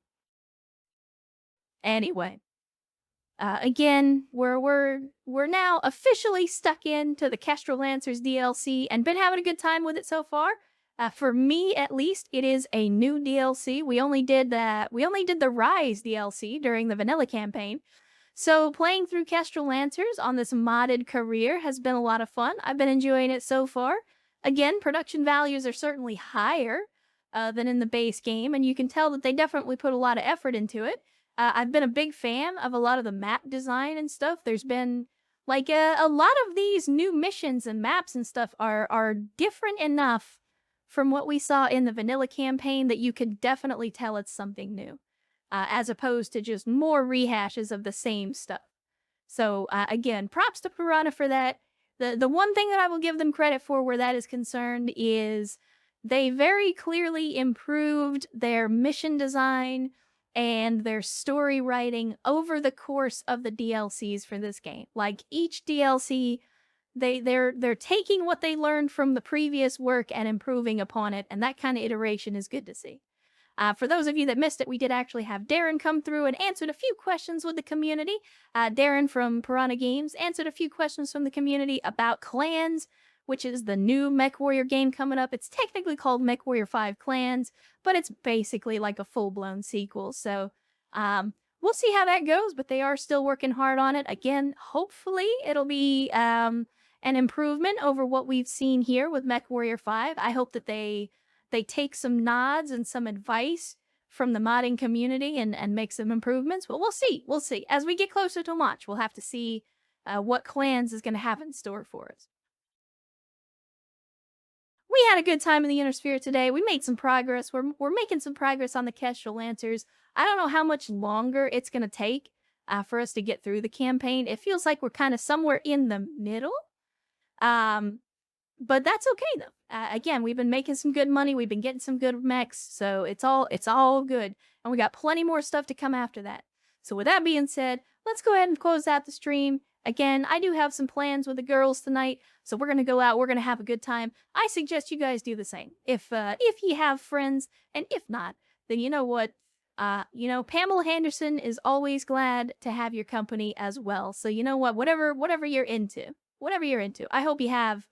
Anyway, again, we're now officially stuck into the Kestrel Lancers DLC and been having a good time with it so far. For me, at least, it is a new DLC. We only did the Rise DLC during the vanilla campaign. So playing through Kestrel Lancers on this modded career has been a lot of fun. I've been enjoying it so far. Again, production values are certainly higher than in the base game, and you can tell that they definitely put a lot of effort into it. I've been a big fan of a lot of the map design and stuff. There's been like a lot of these new missions and maps and stuff are different enough from what we saw in the vanilla campaign that you could definitely tell it's something new, as opposed to just more rehashes of the same stuff. So again, props to Piranha for that. The one thing that I will give them credit for where that is concerned is they very clearly improved their mission design and their story writing over the course of the DLCs for this game. Like each DLC, they're taking what they learned from the previous work and improving upon it, and that kind of iteration is good to see. For those of you that missed it, we did actually have Darren come through and answered a few questions with the community. Darren from Piranha Games answered a few questions from the community about clans, which is the new Mechwarrior game coming up. It's technically called Mechwarrior 5 Clans, but it's basically like a full-blown sequel. So we'll see how that goes, but they are still working hard on it. Again, hopefully it'll be an improvement over what we've seen here with Mechwarrior 5. I hope that they take some nods and some advice from the modding community and make some improvements. But we'll see. We'll see. As we get closer to launch, we'll have to see what clans is going to have in store for us. We had a good time in the Inner Sphere today. We made some progress. We're making some progress on the Kestrel Lancers. I don't know how much longer it's going to take for us to get through the campaign. It feels like we're kind of somewhere in the middle. But that's okay though. Again, we've been making some good money. We've been getting some good mechs, so it's all good. And we got plenty more stuff to come after that. So with that being said, let's go ahead and close out the stream. Again, I do have some plans with the girls tonight, so we're gonna go out. We're gonna have a good time. I suggest you guys do the same. If you have friends, and if not, then you know what. Pamela Henderson is always glad to have your company as well. So you know what, whatever you're into, I hope you have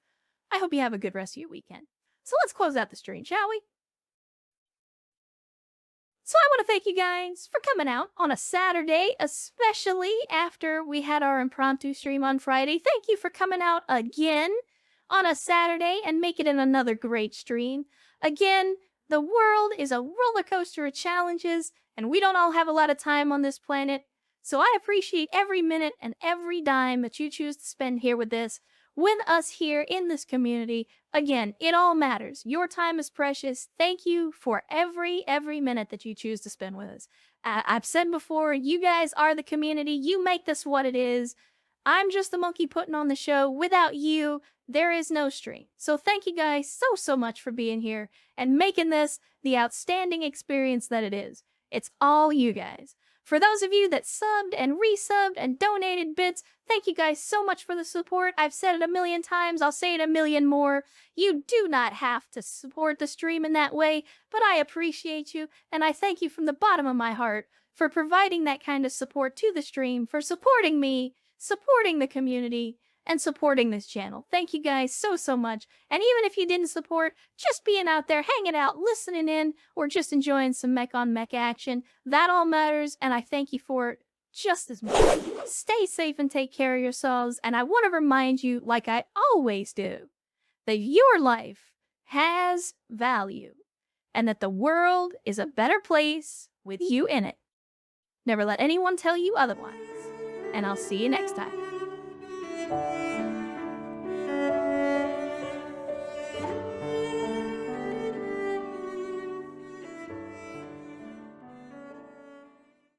a good rest of your weekend. So let's close out the stream, shall we? So I want to thank you guys for coming out on a Saturday, especially after we had our impromptu stream on Friday. Thank you for coming out again on a Saturday and making it another great stream. Again, the world is a roller coaster of challenges, and we don't all have a lot of time on this planet. So I appreciate every minute and every dime that you choose to spend here with us here in this community. Again, it all matters. Your time is precious. Thank you for every minute that you choose to spend with us. I've said before, you guys are the community. You make this what it is. I'm just the monkey putting on the show. Without you, there is no stream. So thank you guys so much for being here and making this the outstanding experience that it is. It's all you guys. For those of you that subbed and resubbed and donated bits, thank you guys so much for the support. I've said it a million times. I'll say it a million more. You do not have to support the stream in that way, but I appreciate you, and I thank you from the bottom of my heart for providing that kind of support to the stream, for supporting me, supporting the community, and supporting this channel. Thank you guys so much. And even if you didn't support, just being out there, hanging out, listening in, or just enjoying some mech on mech action, that all matters, and I thank you for it just as much. Stay safe and take care of yourselves, and I want to remind you, like I always do, that your life has value, and that the world is a better place with you in it. Never let anyone tell you otherwise, and I'll see you next time.